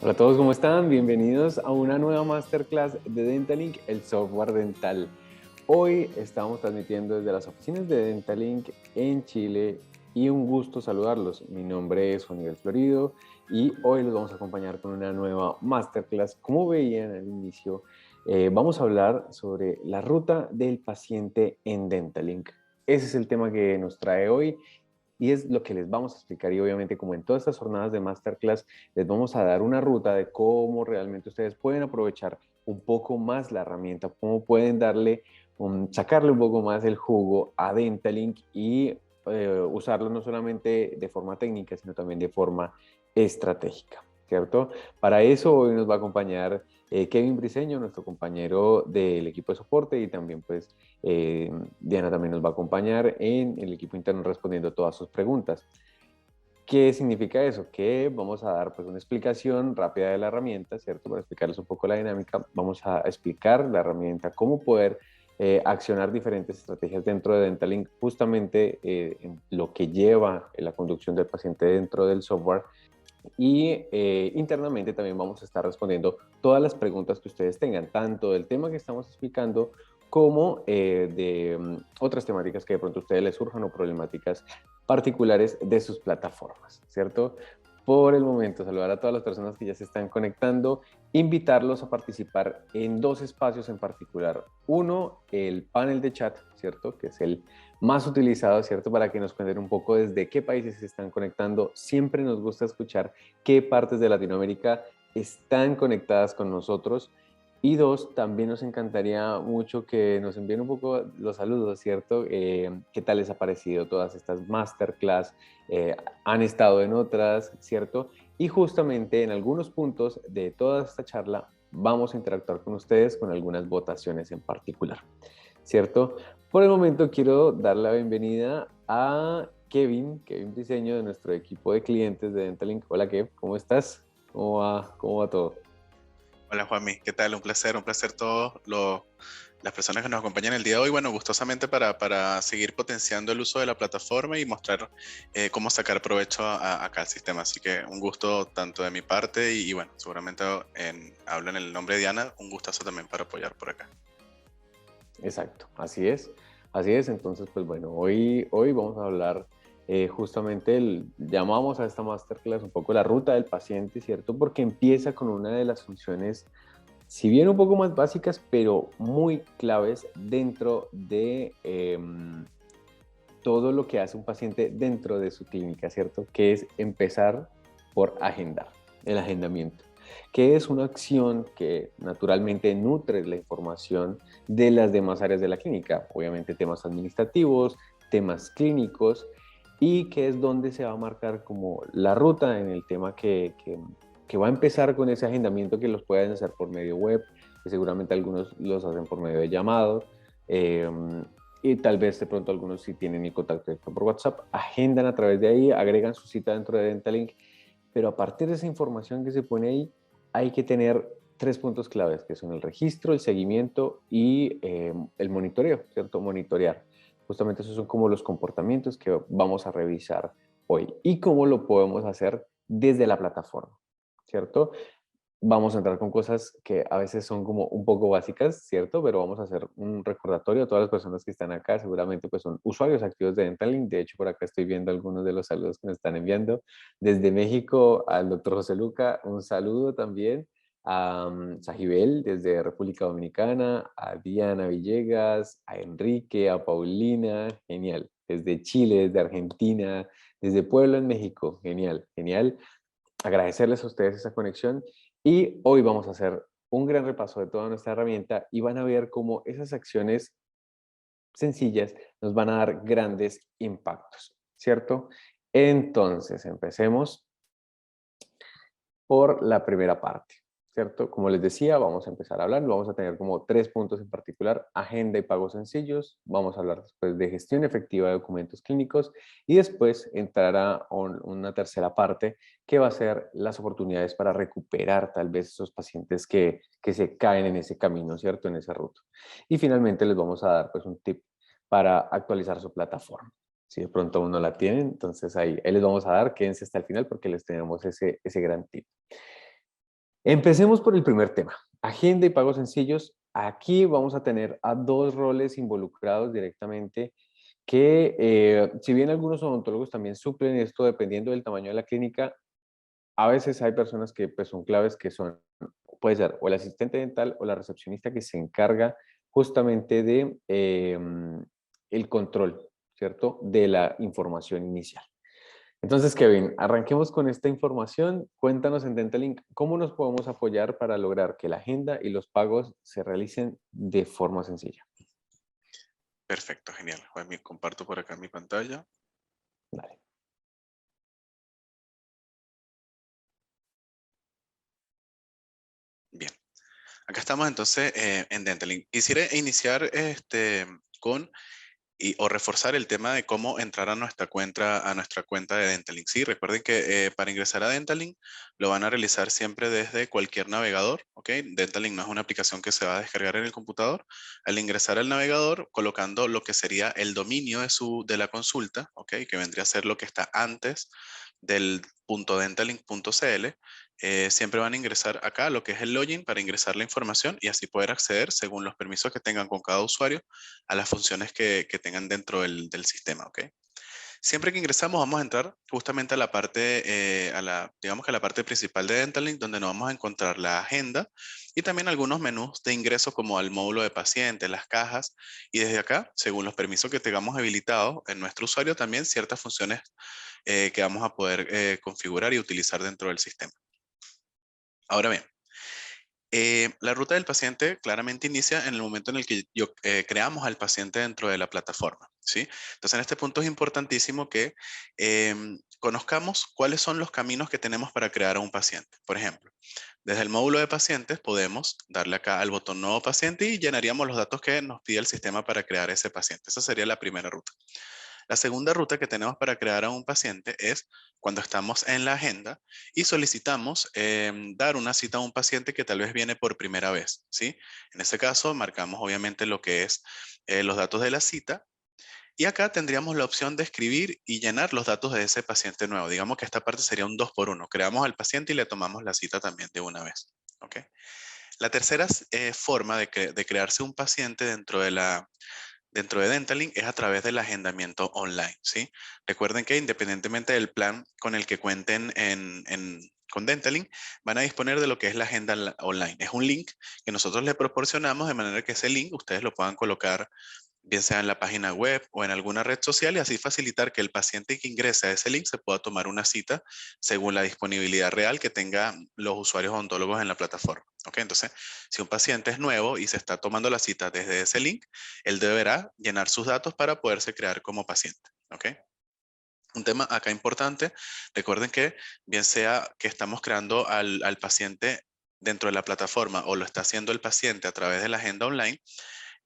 Hola a todos, ¿cómo están? Bienvenidos a una nueva masterclass de Dentalink, el software dental. Hoy estamos transmitiendo desde las oficinas de Dentalink en Chile y un gusto saludarlos. Mi nombre es Juan Miguel Florido y hoy los vamos a acompañar con una nueva masterclass. Como veían al inicio, vamos a hablar sobre la ruta del paciente en Dentalink. Ese es el tema que nos trae hoy y es lo que les vamos a explicar y obviamente como en todas estas jornadas de masterclass les vamos a dar una ruta de cómo realmente ustedes pueden aprovechar un poco más la herramienta, cómo pueden sacarle un poco más el jugo a Dentalink y usarlo no solamente de forma técnica, sino también de forma estratégica, ¿cierto? Para eso hoy nos va a acompañar Kevin Briceño, nuestro compañero del equipo de soporte y también pues eh, Diana también nos va a acompañar en el equipo interno respondiendo todas sus preguntas. ¿Qué significa eso? Que vamos a dar pues una explicación rápida de la herramienta, ¿cierto? Para explicarles un poco la dinámica, vamos a explicar la herramienta, cómo poder accionar diferentes estrategias dentro de Dentalink, justamente en lo que lleva la conducción del paciente dentro del software y internamente también vamos a estar respondiendo todas las preguntas que ustedes tengan, tanto del tema que estamos explicando como de otras temáticas que de pronto a ustedes les surjan o problemáticas particulares de sus plataformas, ¿cierto? Por el momento, saludar a todas las personas que ya se están conectando, invitarlos a participar en dos espacios en particular. Uno, el panel de chat, ¿cierto? Que es el más utilizado, ¿cierto? Para que nos cuenten un poco desde qué países se están conectando. Siempre nos gusta escuchar qué partes de Latinoamérica están conectadas con nosotros. Y dos, también nos encantaría mucho que nos envíen un poco los saludos, ¿cierto? ¿Qué tal les ha parecido todas estas masterclass? ¿Han estado en otras, ¿cierto? Y justamente en algunos puntos de toda esta charla vamos a interactuar con ustedes con algunas votaciones en particular, ¿cierto? Por el momento quiero dar la bienvenida a Kevin Diseño de nuestro equipo de clientes de Dentalink. Hola Kev, ¿cómo estás? ¿Cómo va todo? Hola Juanmi, ¿qué tal? Un placer todos las personas que nos acompañan el día de hoy. Bueno, gustosamente para seguir potenciando el uso de la plataforma y mostrar cómo sacar provecho acá al sistema. Así que un gusto tanto de mi parte y bueno, seguramente hablo en el nombre de Diana, un gustazo también para apoyar por acá. Exacto, así es. Así es, entonces pues bueno, hoy vamos a hablar justamente, llamamos a esta masterclass un poco la ruta del paciente, ¿cierto? Porque empieza con una de las funciones si bien un poco más básicas, pero muy claves dentro de todo lo que hace un paciente dentro de su clínica, ¿cierto? Que es empezar por agendar, el agendamiento, que es una acción que naturalmente nutre la información de las demás áreas de la clínica, obviamente temas administrativos, temas clínicos, y que es donde se va a marcar como la ruta en el tema que va a empezar con ese agendamiento que los pueden hacer por medio web, que seguramente algunos los hacen por medio de llamados, y tal vez de pronto algunos sí tienen el contacto directo por WhatsApp, agendan a través de ahí, agregan su cita dentro de Dentalink, pero a partir de esa información que se pone ahí, hay que tener tres puntos claves, que son el registro, el seguimiento y el monitoreo, ¿cierto? Monitorear. Justamente esos son como los comportamientos que vamos a revisar hoy y cómo lo podemos hacer desde la plataforma, ¿cierto? Vamos a entrar con cosas que a veces son como un poco básicas, ¿cierto? Pero vamos a hacer un recordatorio a todas las personas que están acá, seguramente pues son usuarios activos de Dentalink, de hecho por acá estoy viendo algunos de los saludos que nos están enviando. Desde México al doctor José Luca, un saludo también a Sajibel desde República Dominicana, a Diana Villegas, a Enrique, a Paulina, genial. Desde Chile, desde Argentina, desde Puebla en México, genial, genial. Agradecerles a ustedes esa conexión y hoy vamos a hacer un gran repaso de toda nuestra herramienta y van a ver cómo esas acciones sencillas nos van a dar grandes impactos, ¿cierto? Entonces, empecemos por la primera parte, ¿cierto? Como les decía, vamos a empezar a hablar, vamos a tener como tres puntos en particular: agenda y pagos sencillos, vamos a hablar después de gestión efectiva de documentos clínicos y después entrará una tercera parte que va a ser las oportunidades para recuperar tal vez esos pacientes que se caen en ese camino, ¿cierto? En esa ruta. Y finalmente les vamos a dar pues un tip para actualizar su plataforma. Si de pronto aún no la tienen, entonces ahí les vamos a dar, quédense hasta el final porque les tenemos ese gran tip. Empecemos por el primer tema, agenda y pagos sencillos. Aquí vamos a tener a dos roles involucrados directamente que, si bien algunos odontólogos también suplen esto dependiendo del tamaño de la clínica, a veces hay personas que pues, son claves que son, puede ser o el asistente dental o la recepcionista que se encarga justamente de el control, ¿cierto? De la información inicial. Entonces, Kevin, arranquemos con esta información. Cuéntanos en Dentalink cómo nos podemos apoyar para lograr que la agenda y los pagos se realicen de forma sencilla. Perfecto, genial. Juanmi, comparto por acá mi pantalla. Dale. Bien, acá estamos entonces en Dentalink. Quisiera iniciar con o reforzar el tema de cómo entrar a nuestra cuenta de Dentalink. Sí, recuerden que para ingresar a Dentalink lo van a realizar siempre desde cualquier navegador, ¿ok? Dentalink no es una aplicación que se va a descargar en el computador. Al ingresar al navegador, colocando lo que sería el dominio de la consulta, ¿ok? Que vendría a ser lo que está antes del .dentalink.cl, siempre van a ingresar acá lo que es el login para ingresar la información y así poder acceder según los permisos que tengan con cada usuario a las funciones que tengan dentro del sistema, ¿ok? Siempre que ingresamos vamos a entrar justamente a la parte, digamos que a la parte principal de Dentalink, donde nos vamos a encontrar la agenda y también algunos menús de ingreso como al módulo de paciente, las cajas, y desde acá, según los permisos que tengamos habilitados en nuestro usuario, también ciertas funciones que vamos a poder configurar y utilizar dentro del sistema. Ahora bien, la ruta del paciente claramente inicia en el momento en el que creamos al paciente dentro de la plataforma, ¿sí? Entonces, en este punto es importantísimo que conozcamos cuáles son los caminos que tenemos para crear a un paciente. Por ejemplo, desde el módulo de pacientes podemos darle acá al botón nuevo paciente y llenaríamos los datos que nos pide el sistema para crear ese paciente. Esa sería la primera ruta. La segunda ruta que tenemos para crear a un paciente es cuando estamos en la agenda y solicitamos dar una cita a un paciente que tal vez viene por primera vez, ¿sí? En ese caso, marcamos obviamente lo que es los datos de la cita y acá tendríamos la opción de escribir y llenar los datos de ese paciente nuevo. Digamos que esta parte sería un 2 por 1. Creamos al paciente y le tomamos la cita también de una vez, ¿ok? La tercera forma de crearse un paciente dentro de Dentalink es a través del agendamiento online, ¿sí? Recuerden que independientemente del plan con el que cuenten con Dentalink, van a disponer de lo que es la agenda online. Es un link que nosotros le proporcionamos de manera que ese link ustedes lo puedan colocar bien sea en la página web o en alguna red social y así facilitar que el paciente que ingrese a ese link se pueda tomar una cita según la disponibilidad real que tengan los usuarios odontólogos en la plataforma. ¿Ok? Entonces, si un paciente es nuevo y se está tomando la cita desde ese link, él deberá llenar sus datos para poderse crear como paciente. ¿Ok? Un tema acá importante, recuerden que bien sea que estamos creando al paciente dentro de la plataforma o lo está haciendo el paciente a través de la agenda online,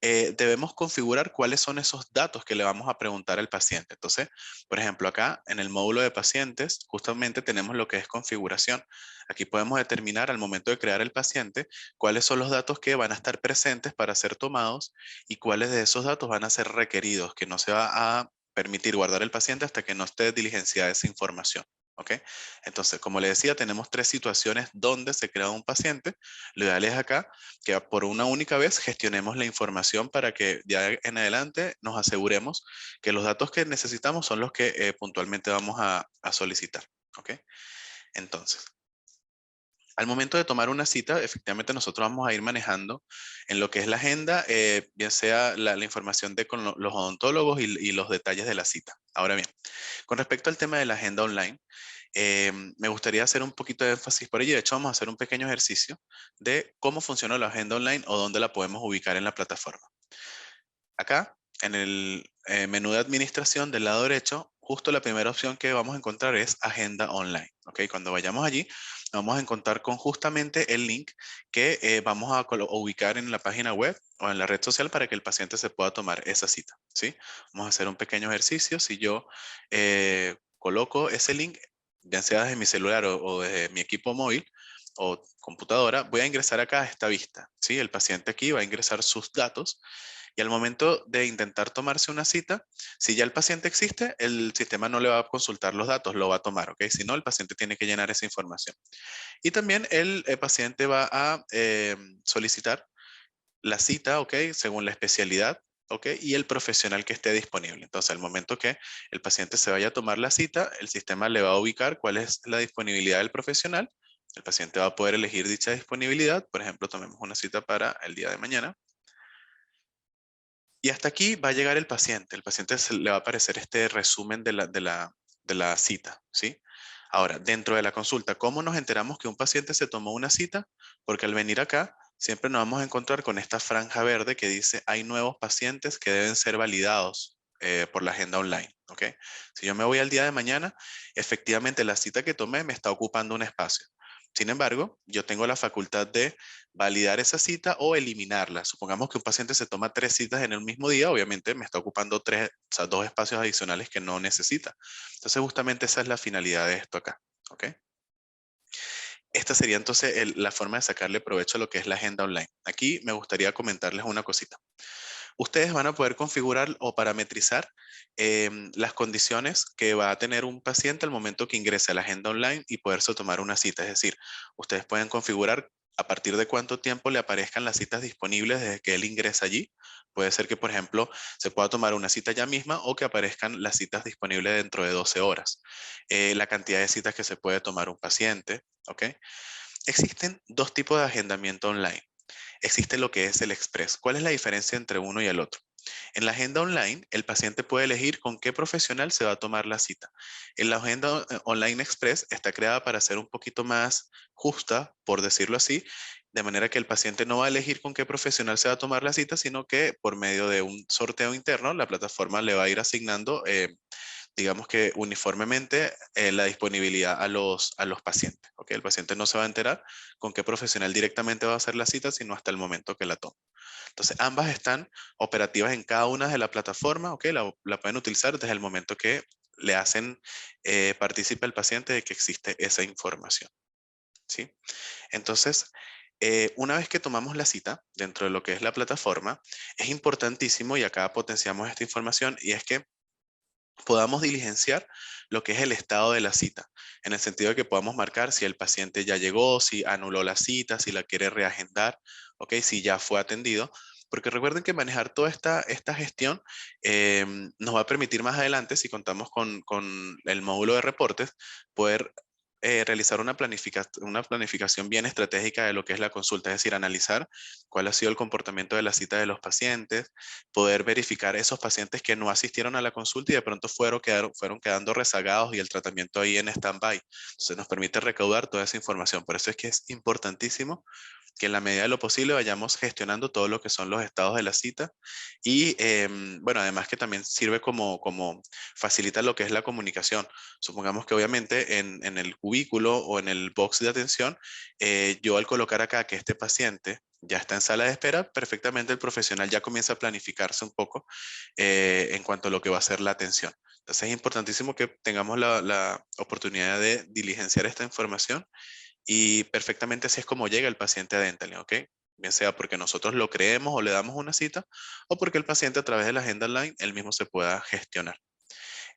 debemos configurar cuáles son esos datos que le vamos a preguntar al paciente. Entonces, por ejemplo, acá en el módulo de pacientes, justamente tenemos lo que es configuración. Aquí podemos determinar al momento de crear el paciente cuáles son los datos que van a estar presentes para ser tomados y cuáles de esos datos van a ser requeridos, que no se va a permitir guardar el paciente hasta que no esté diligenciada esa información. ¿Ok? Entonces, como le decía, tenemos tres situaciones donde se crea un paciente. Lo ideal es acá que por una única vez gestionemos la información para que ya en adelante nos aseguremos que los datos que necesitamos son los que puntualmente vamos a solicitar. ¿Ok? Entonces, al momento de tomar una cita, efectivamente nosotros vamos a ir manejando en lo que es la agenda, bien sea la información de con los odontólogos y los detalles de la cita. Ahora bien, con respecto al tema de la agenda online, me gustaría hacer un poquito de énfasis por ello. De hecho, vamos a hacer un pequeño ejercicio de cómo funciona la agenda online o dónde la podemos ubicar en la plataforma. Acá, en el menú de administración del lado derecho, justo la primera opción que vamos a encontrar es agenda online. ¿Ok? Cuando vayamos allí, vamos a encontrar con justamente el link que vamos a ubicar en la página web o en la red social para que el paciente se pueda tomar esa cita. ¿Sí? Vamos a hacer un pequeño ejercicio. Si yo coloco ese link, bien sea desde mi celular o desde mi equipo móvil o computadora, voy a ingresar acá a esta vista. ¿Sí? El paciente aquí va a ingresar sus datos Y al momento de intentar tomarse una cita, si ya el paciente existe, el sistema no le va a consultar los datos, lo va a tomar, ¿ok? Si no, el paciente tiene que llenar esa información. Y también el paciente va a solicitar la cita, ¿ok? Según la especialidad, ¿ok? Y el profesional que esté disponible. Entonces, al momento que el paciente se vaya a tomar la cita, el sistema le va a ubicar cuál es la disponibilidad del profesional. El paciente va a poder elegir dicha disponibilidad. Por ejemplo, tomemos una cita para el día de mañana. Y hasta aquí va a llegar el paciente. El paciente le va a aparecer este resumen de la cita, ¿sí? Ahora, dentro de la consulta, ¿cómo nos enteramos que un paciente se tomó una cita? Porque al venir acá, siempre nos vamos a encontrar con esta franja verde que dice, hay nuevos pacientes que deben ser validados por la agenda online, ¿ok? Si yo me voy al día de mañana, efectivamente la cita que tomé me está ocupando un espacio. Sin embargo, yo tengo la facultad de validar esa cita o eliminarla. Supongamos que un paciente se toma 3 citas en el mismo día, obviamente me está ocupando tres, o sea, 2 espacios adicionales que no necesita. Entonces, justamente esa es la finalidad de esto acá, ¿ok? Esta sería entonces la forma de sacarle provecho a lo que es la agenda online. Aquí me gustaría comentarles una cosita. Ustedes van a poder configurar o parametrizar las condiciones que va a tener un paciente al momento que ingrese a la agenda online y poderse tomar una cita. Es decir, ustedes pueden configurar a partir de cuánto tiempo le aparezcan las citas disponibles desde que él ingresa allí. Puede ser que, por ejemplo, se pueda tomar una cita ya misma o que aparezcan las citas disponibles dentro de 12 horas. La cantidad de citas que se puede tomar un paciente, ¿ok? Existen dos tipos de agendamiento online. Existe lo que es el Express. ¿Cuál es la diferencia entre uno y el otro? En la agenda online, el paciente puede elegir con qué profesional se va a tomar la cita. En la agenda online Express está creada para ser un poquito más justa, por decirlo así, de manera que el paciente no va a elegir con qué profesional se va a tomar la cita, sino que por medio de un sorteo interno, la plataforma le va a ir asignando digamos que uniformemente la disponibilidad a los pacientes. ¿Ok? El paciente no se va a enterar con qué profesional directamente va a hacer la cita, sino hasta el momento que la toma. Entonces, ambas están operativas en cada una de la plataforma, ¿ok? La pueden utilizar desde el momento que le hacen partícipe al paciente de que existe esa información, ¿sí? Entonces, una vez que tomamos la cita dentro de lo que es la plataforma, es importantísimo, y acá potenciamos esta información, y es que podamos diligenciar lo que es el estado de la cita, en el sentido de que podamos marcar si el paciente ya llegó, si anuló la cita, si la quiere reagendar, ¿ok? Si ya fue atendido. Porque recuerden que manejar toda esta gestión nos va a permitir más adelante, si contamos con el módulo de reportes, poder realizar una planificación bien estratégica de lo que es la consulta, es decir, analizar cuál ha sido el comportamiento de la cita de los pacientes, poder verificar esos pacientes que no asistieron a la consulta y de pronto fueron quedando rezagados y el tratamiento ahí en stand-by. Entonces nos permite recaudar toda esa información. Por eso es que es importantísimo que en la medida de lo posible vayamos gestionando todo lo que son los estados de la cita y bueno, además que también sirve como facilita lo que es la comunicación. Supongamos que obviamente en el cubículo o en el box de atención, yo al colocar acá que este paciente ya está en sala de espera, perfectamente el profesional ya comienza a planificarse un poco en cuanto a lo que va a ser la atención. Entonces es importantísimo que tengamos la oportunidad de diligenciar esta información y perfectamente así es como llega el paciente a Dentally, ¿ok? Bien sea porque nosotros lo creemos o le damos una cita, o porque el paciente a través de la agenda online, él mismo se pueda gestionar.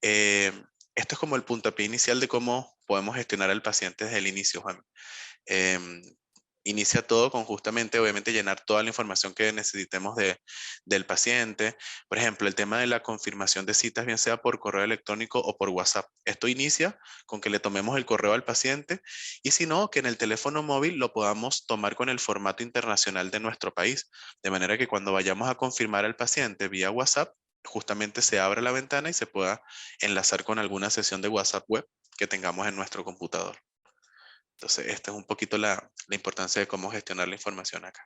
Eh, Esto es como el puntapié inicial de cómo podemos gestionar al paciente desde el inicio, Juan. Em, Inicia todo con justamente, obviamente, llenar toda la información que necesitemos del paciente. Por ejemplo, el tema de la confirmación de citas, bien sea por correo electrónico o por WhatsApp. Esto inicia con que le tomemos el correo al paciente y si no, que en el teléfono móvil lo podamos tomar con el formato internacional de nuestro país. De manera que cuando vayamos a confirmar al paciente vía WhatsApp, justamente se abra la ventana y se pueda enlazar con alguna sesión de WhatsApp web que tengamos en nuestro computador. Entonces, esta es un poquito la importancia de cómo gestionar la información acá.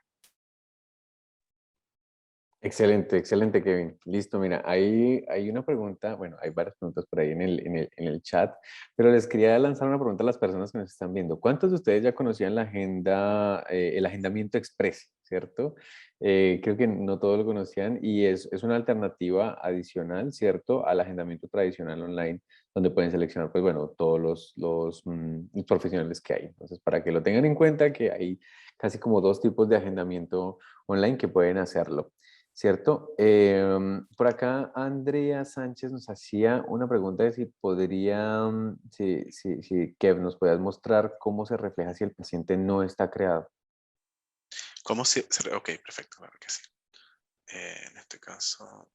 Excelente, excelente, Kevin. Listo, mira, hay una pregunta, bueno, hay varias preguntas por ahí en el chat, pero les quería lanzar una pregunta a las personas que nos están viendo. ¿Cuántos de ustedes ya conocían la agenda, el agendamiento express, cierto? Creo que no todos lo conocían y es una alternativa adicional, ¿cierto? Al agendamiento tradicional online, donde pueden seleccionar, pues bueno, todos los profesionales que hay. Entonces, para que lo tengan en cuenta, que hay casi como dos tipos de agendamiento online que pueden hacerlo. ¿cierto? Por acá Andrea Sánchez nos hacía una pregunta de si podría, si Kev, nos puedas mostrar cómo se refleja si el paciente no está creado. ¿Cómo ok, perfecto, claro que sí. En este caso,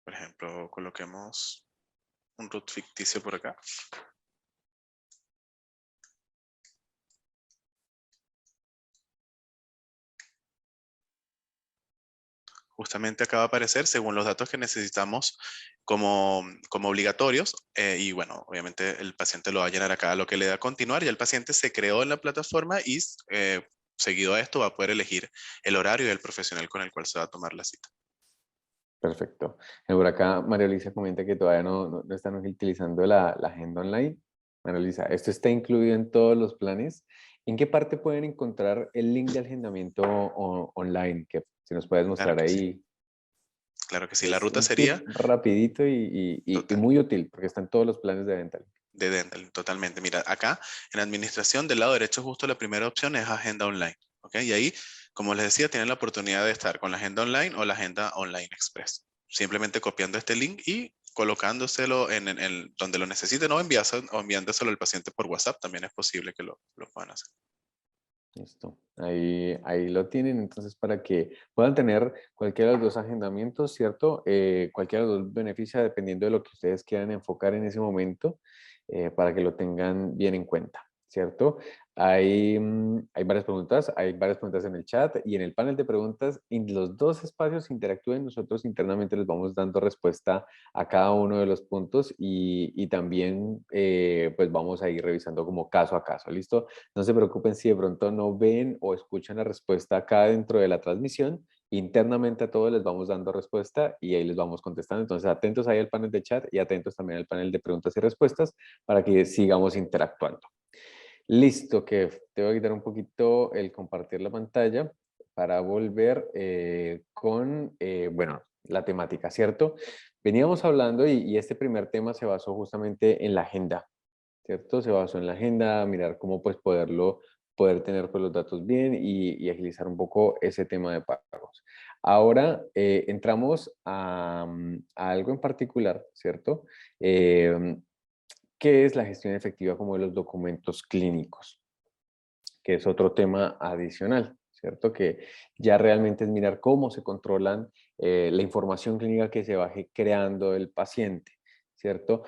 por ejemplo, coloquemos un root ficticio por acá. Justamente acaba de aparecer según los datos que necesitamos como obligatorios. Y bueno, obviamente el paciente lo va a llenar acá, lo que le da a continuar. Ya el paciente se creó en la plataforma y seguido a esto va a poder elegir el horario y el profesional con el cual se va a tomar la cita. Perfecto. Por acá María Luisa comenta que todavía no están utilizando la agenda online. María Luisa, esto está incluido en todos los planes. ¿En qué parte pueden encontrar el link de agendamiento online? Que si nos puedes Claro mostrar que sí. ahí. Claro que sí. La Es ruta un sería tip rapidito y total. muy útil porque está en todos los planes de Dental. De Dental, totalmente. Mira, acá en administración del lado derecho justo la primera opción es agenda online. ¿Ok? Y ahí, como les decía, tienen la oportunidad de estar con la agenda online o la agenda online express. Simplemente copiando este link y colocándoselo en donde lo necesiten o enviándoselo al paciente por WhatsApp. También es posible que lo puedan hacer. Listo. Ahí lo tienen. Entonces, para que puedan tener cualquiera de los dos agendamientos, ¿cierto? Cualquiera de los dos beneficia dependiendo de lo que ustedes quieran enfocar en ese momento, para que lo tengan bien en cuenta, ¿cierto? Hay hay varias preguntas en el chat y en el panel de preguntas, en los dos espacios interactúen, nosotros internamente les vamos dando respuesta a cada uno de los puntos y también pues vamos a ir revisando como caso a caso, ¿listo? No se preocupen si de pronto no ven o escuchan la respuesta acá dentro de la transmisión. Internamente a todos les vamos dando respuesta y ahí les vamos contestando. Entonces, atentos ahí al panel de chat y atentos también al panel de preguntas y respuestas para que sigamos interactuando. Listo, que te voy a quitar un poquito el compartir la pantalla para volver bueno, la temática, ¿cierto? Veníamos hablando y este primer tema se basó justamente en la agenda, ¿cierto? Se basó en la agenda, mirar cómo pues poder tener pues los datos bien y agilizar un poco ese tema de pagos. Ahora entramos a algo en particular, ¿cierto? ¿Qué es la gestión efectiva como de los documentos clínicos? Que es otro tema adicional, ¿cierto? Que ya realmente es mirar cómo se controlan la información clínica que se va creando el paciente, ¿cierto?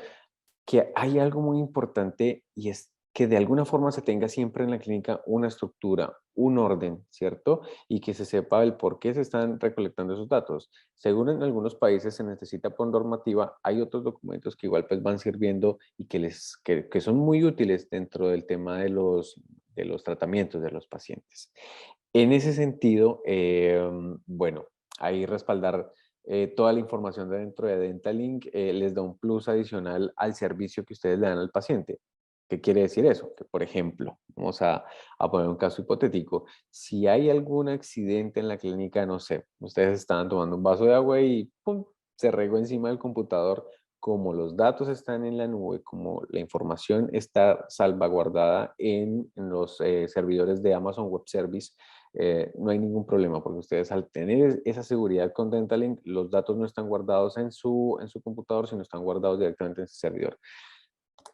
Que hay algo muy importante y es que de alguna forma se tenga siempre en la clínica una estructura, un orden, ¿cierto? Y que se sepa el por qué se están recolectando esos datos. Según en algunos países se necesita por normativa, hay otros documentos que igual pues van sirviendo y que son muy útiles dentro del tema de los tratamientos de los pacientes. En ese sentido, bueno, ahí respaldar toda la información de dentro de Dentalink les da un plus adicional al servicio que ustedes le dan al paciente. ¿Qué quiere decir eso? Que, por ejemplo, vamos a poner un caso hipotético. Si hay algún accidente en la clínica, no sé, ustedes estaban tomando un vaso de agua y ¡pum! Se regó encima del computador. Como los datos están en la nube, como la información está salvaguardada en los servidores de Amazon Web Service, no hay ningún problema porque ustedes al tener esa seguridad con Dentalink, los datos no están guardados en su computador, sino están guardados directamente en su servidor.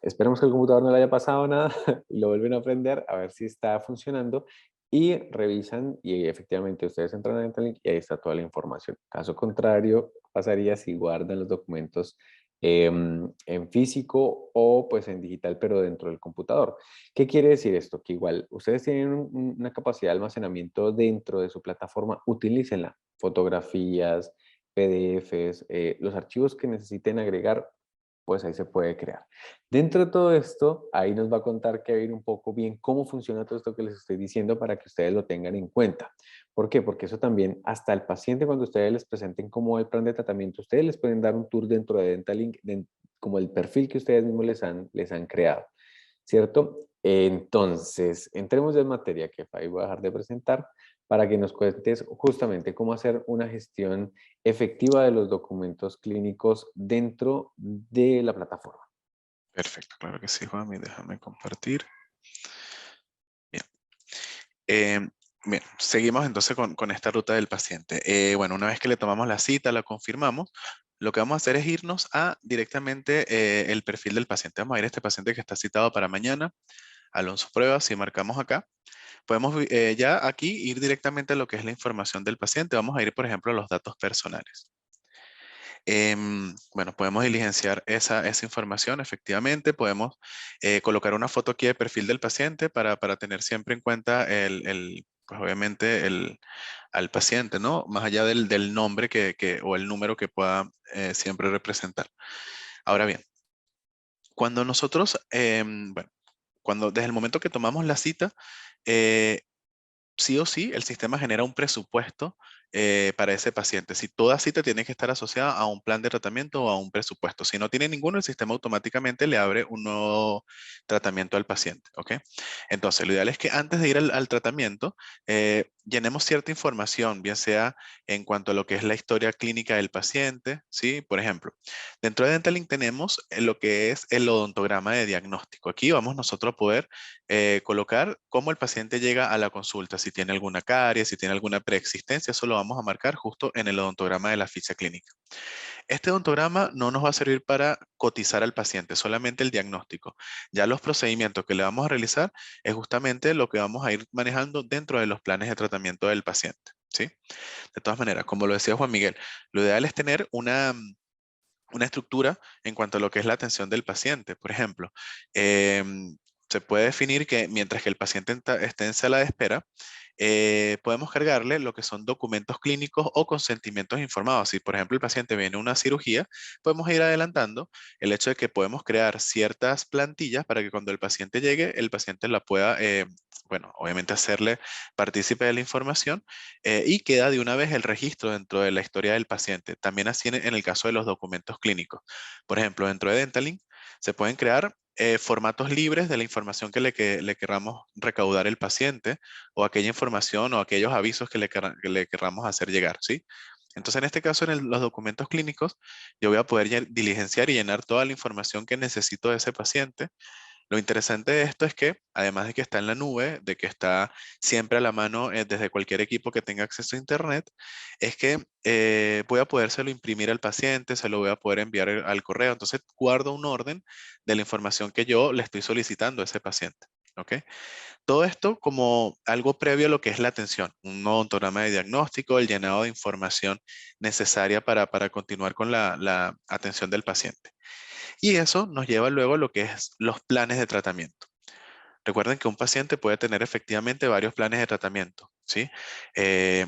Esperemos que el computador no le haya pasado nada, lo vuelven a prender a ver si está funcionando y revisan y efectivamente ustedes entran a Dentalink y ahí está toda la información. Caso contrario, pasaría si guardan los documentos en físico o pues en digital, pero dentro del computador. ¿Qué quiere decir esto? Que igual ustedes tienen una capacidad de almacenamiento dentro de su plataforma, utilícenla. Fotografías, PDFs, los archivos que necesiten agregar, pues ahí se puede crear. Dentro de todo esto, ahí nos va a contar Kevin un poco bien cómo funciona todo esto que les estoy diciendo para que ustedes lo tengan en cuenta. ¿Por qué? Porque eso también, hasta el paciente, cuando ustedes les presenten cómo el plan de tratamiento, ustedes les pueden dar un tour dentro de Dentalink, como el perfil que ustedes mismos les han creado, ¿cierto? Entonces, entremos ya en materia, que ahí voy a dejar de presentar para que nos cuentes justamente cómo hacer una gestión efectiva de los documentos clínicos dentro de la plataforma. Perfecto, claro que sí, Juan. Déjame compartir. Bien. Bien, seguimos entonces con esta ruta del paciente. Bueno, una vez que le tomamos la cita, la confirmamos, lo que vamos a hacer es irnos a directamente el perfil del paciente. Vamos a ir a este paciente que está citado para mañana, Alonso Pruebas, si marcamos acá. Podemos ya aquí ir directamente a lo que es la información del paciente. Vamos a ir, por ejemplo, a los datos personales. Bueno, podemos diligenciar esa información, efectivamente. Podemos colocar una foto aquí de perfil del paciente para tener siempre en cuenta pues obviamente al paciente, ¿no? Más allá del nombre o el número que pueda siempre representar. Ahora bien, cuando nosotros, bueno, desde el momento que tomamos la cita, eh, sí o sí, el sistema genera un presupuesto para ese paciente. Si toda cita tiene que estar asociada a un plan de tratamiento o a un presupuesto. Si no tiene ninguno, el sistema automáticamente le abre un nuevo tratamiento al paciente. ¿Ok? Entonces, lo ideal es que antes de ir al tratamiento, llenemos cierta información, bien sea en cuanto a lo que es la historia clínica del paciente. ¿Sí? Por ejemplo, dentro de Dentalink tenemos lo que es el odontograma de diagnóstico. Aquí vamos nosotros a poder colocar cómo el paciente llega a la consulta, si tiene alguna caries, si tiene alguna preexistencia, eso lo vamos a marcar justo en el odontograma de la ficha clínica. Este odontograma no nos va a servir para cotizar al paciente, solamente el diagnóstico. Ya los procedimientos que le vamos a realizar es justamente lo que vamos a ir manejando dentro de los planes de tratamiento del paciente, ¿sí? De todas maneras, como lo decía Juan Miguel, lo ideal es tener una estructura en cuanto a lo que es la atención del paciente. Por ejemplo, se puede definir que mientras que el paciente esté en sala de espera, podemos cargarle lo que son documentos clínicos o consentimientos informados. Si, por ejemplo, el paciente viene a una cirugía, podemos ir adelantando el hecho de que podemos crear ciertas plantillas para que cuando el paciente llegue, el paciente la pueda, bueno, obviamente hacerle partícipe de la información y queda de una vez el registro dentro de la historia del paciente. También así en el caso de los documentos clínicos. Por ejemplo, dentro de Dentalink se pueden crear formatos libres de la información que le querramos recaudar el paciente o aquella información o aquellos avisos que le querramos hacer llegar, ¿sí? Entonces, en este caso, los documentos clínicos, yo voy a poder diligenciar y llenar toda la información que necesito de ese paciente. Lo interesante de esto es que, además de que está en la nube, de que está siempre a la mano desde cualquier equipo que tenga acceso a Internet, es que voy a podérselo imprimir al paciente, se lo voy a poder enviar al correo. Entonces, guardo un orden de la información que yo le estoy solicitando a ese paciente. ¿Ok? Todo esto como algo previo a lo que es la atención, un odontograma de diagnóstico, el llenado de información necesaria para continuar con la atención del paciente. Y eso nos lleva luego a lo que es los planes de tratamiento. Recuerden que un paciente puede tener efectivamente varios planes de tratamiento, ¿sí? Eh,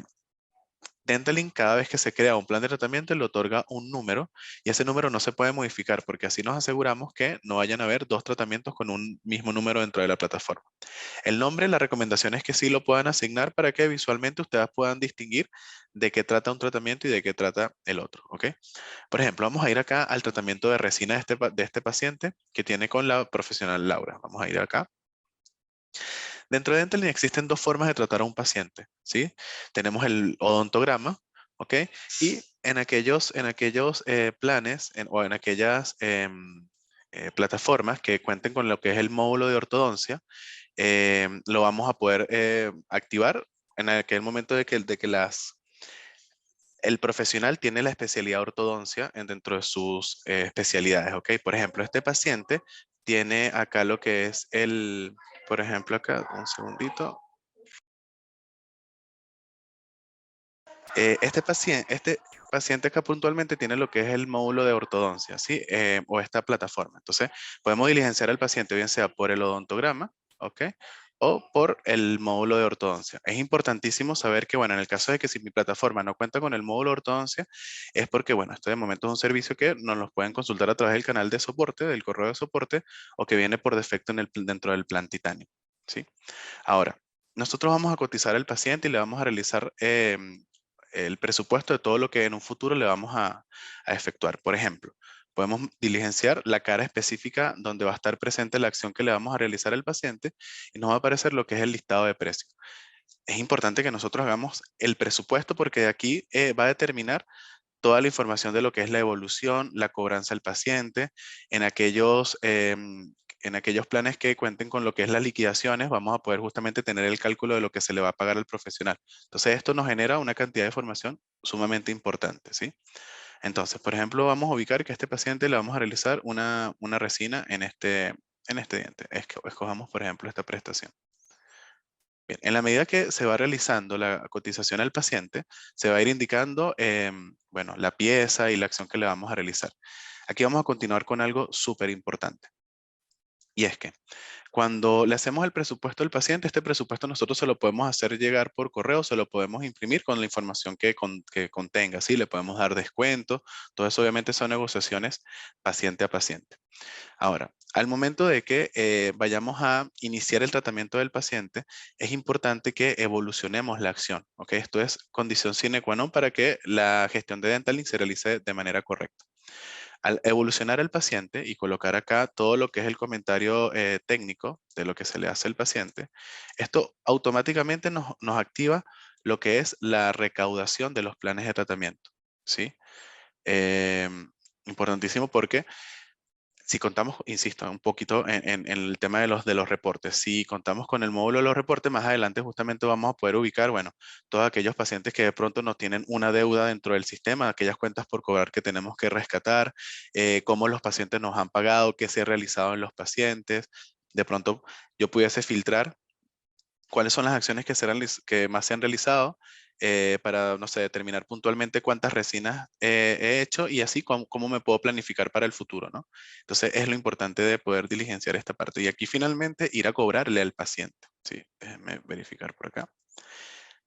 Dentalink, cada vez que se crea un plan de tratamiento, le otorga un número y ese número no se puede modificar porque así nos aseguramos que no vayan a haber dos tratamientos con un mismo número dentro de la plataforma. El nombre, la recomendación es que sí lo puedan asignar para que visualmente ustedes puedan distinguir de qué trata un tratamiento y de qué trata el otro, ¿ok? Por ejemplo, vamos a ir acá al tratamiento de resina de este paciente que tiene con la profesional Laura. Vamos a ir acá. Dentro de Dental existen dos formas de tratar a un paciente, ¿sí? Tenemos el odontograma, ¿ok? Y en aquellos planes o en aquellas plataformas que cuenten con lo que es el módulo de ortodoncia, lo vamos a poder activar en aquel momento de que el profesional tiene la especialidad de ortodoncia dentro de sus especialidades, ¿ok? Por ejemplo, este paciente tiene acá lo que es por ejemplo, acá, un segundito. Este paciente acá puntualmente tiene lo que es el módulo de ortodoncia, ¿sí? O esta plataforma. Entonces, podemos diligenciar al paciente, bien sea por el odontograma, ¿ok? O por el módulo de ortodoncia. Es importantísimo saber que, bueno, en el caso de que si mi plataforma no cuenta con el módulo de ortodoncia, es porque, bueno, esto de momento es un servicio que nos los pueden consultar a través del canal de soporte, del correo de soporte, o que viene por defecto dentro del plan Titanium, ¿sí? Ahora, nosotros vamos a cotizar al paciente y le vamos a realizar el presupuesto de todo lo que en un futuro le vamos a efectuar. Por ejemplo, podemos diligenciar la cara específica donde va a estar presente la acción que le vamos a realizar al paciente y nos va a aparecer lo que es el listado de precios. Es importante que nosotros hagamos el presupuesto porque de aquí va a determinar toda la información de lo que es la evolución, la cobranza al paciente, en aquellos en aquellos planes que cuenten con lo que es las liquidaciones, vamos a poder justamente tener el cálculo de lo que se le va a pagar al profesional. Entonces, esto nos genera una cantidad de información sumamente importante, ¿sí? Entonces, por ejemplo, vamos a ubicar que a este paciente le vamos a realizar una resina en este diente. Escojamos, por ejemplo, esta prestación. Bien, en la medida que se va realizando la cotización al paciente, se va a ir indicando, bueno, la pieza y la acción que le vamos a realizar. Aquí vamos a continuar con algo súper importante. Y es que cuando le hacemos el presupuesto al paciente, este presupuesto nosotros se lo podemos hacer llegar por correo, se lo podemos imprimir con la información que contenga, ¿sí? Le podemos dar descuento. Todo eso obviamente son negociaciones paciente a paciente. Ahora, al momento de que vayamos a iniciar el tratamiento del paciente, es importante que evolucionemos la acción, ¿ok? Esto es condición sine qua non para que la gestión de Dentalink se realice de manera correcta. Al evolucionar el paciente y colocar acá todo lo que es el comentario técnico de lo que se le hace al paciente, esto automáticamente nos activa lo que es la recaudación de los planes de tratamiento, ¿sí? Importantísimo porque si contamos, insisto, un poquito en el tema de los reportes, si contamos con el módulo de los reportes, más adelante justamente vamos a poder ubicar, bueno, todos aquellos pacientes que de pronto no tienen una deuda dentro del sistema, aquellas cuentas por cobrar que tenemos que rescatar, cómo los pacientes nos han pagado, qué se ha realizado en los pacientes. De pronto yo pudiese filtrar cuáles son las acciones que más se han realizado para, no sé, determinar puntualmente cuántas resinas he hecho y así cómo me puedo planificar para el futuro, ¿no? Entonces es lo importante de poder diligenciar esta parte. Y aquí finalmente ir a cobrarle al paciente. Sí, déjenme verificar por acá.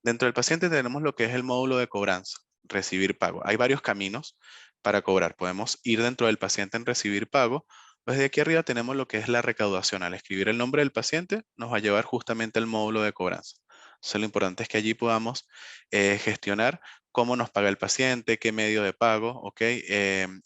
Dentro del paciente tenemos lo que es el módulo de cobranza, recibir pago. Hay varios caminos para cobrar. Podemos ir dentro del paciente en recibir pago. Pues de aquí arriba tenemos lo que es la recaudación. Al escribir el nombre del paciente, nos va a llevar justamente al módulo de cobranza. Entonces lo importante es que allí podamos gestionar cómo nos paga el paciente, qué medio de pago, ¿ok?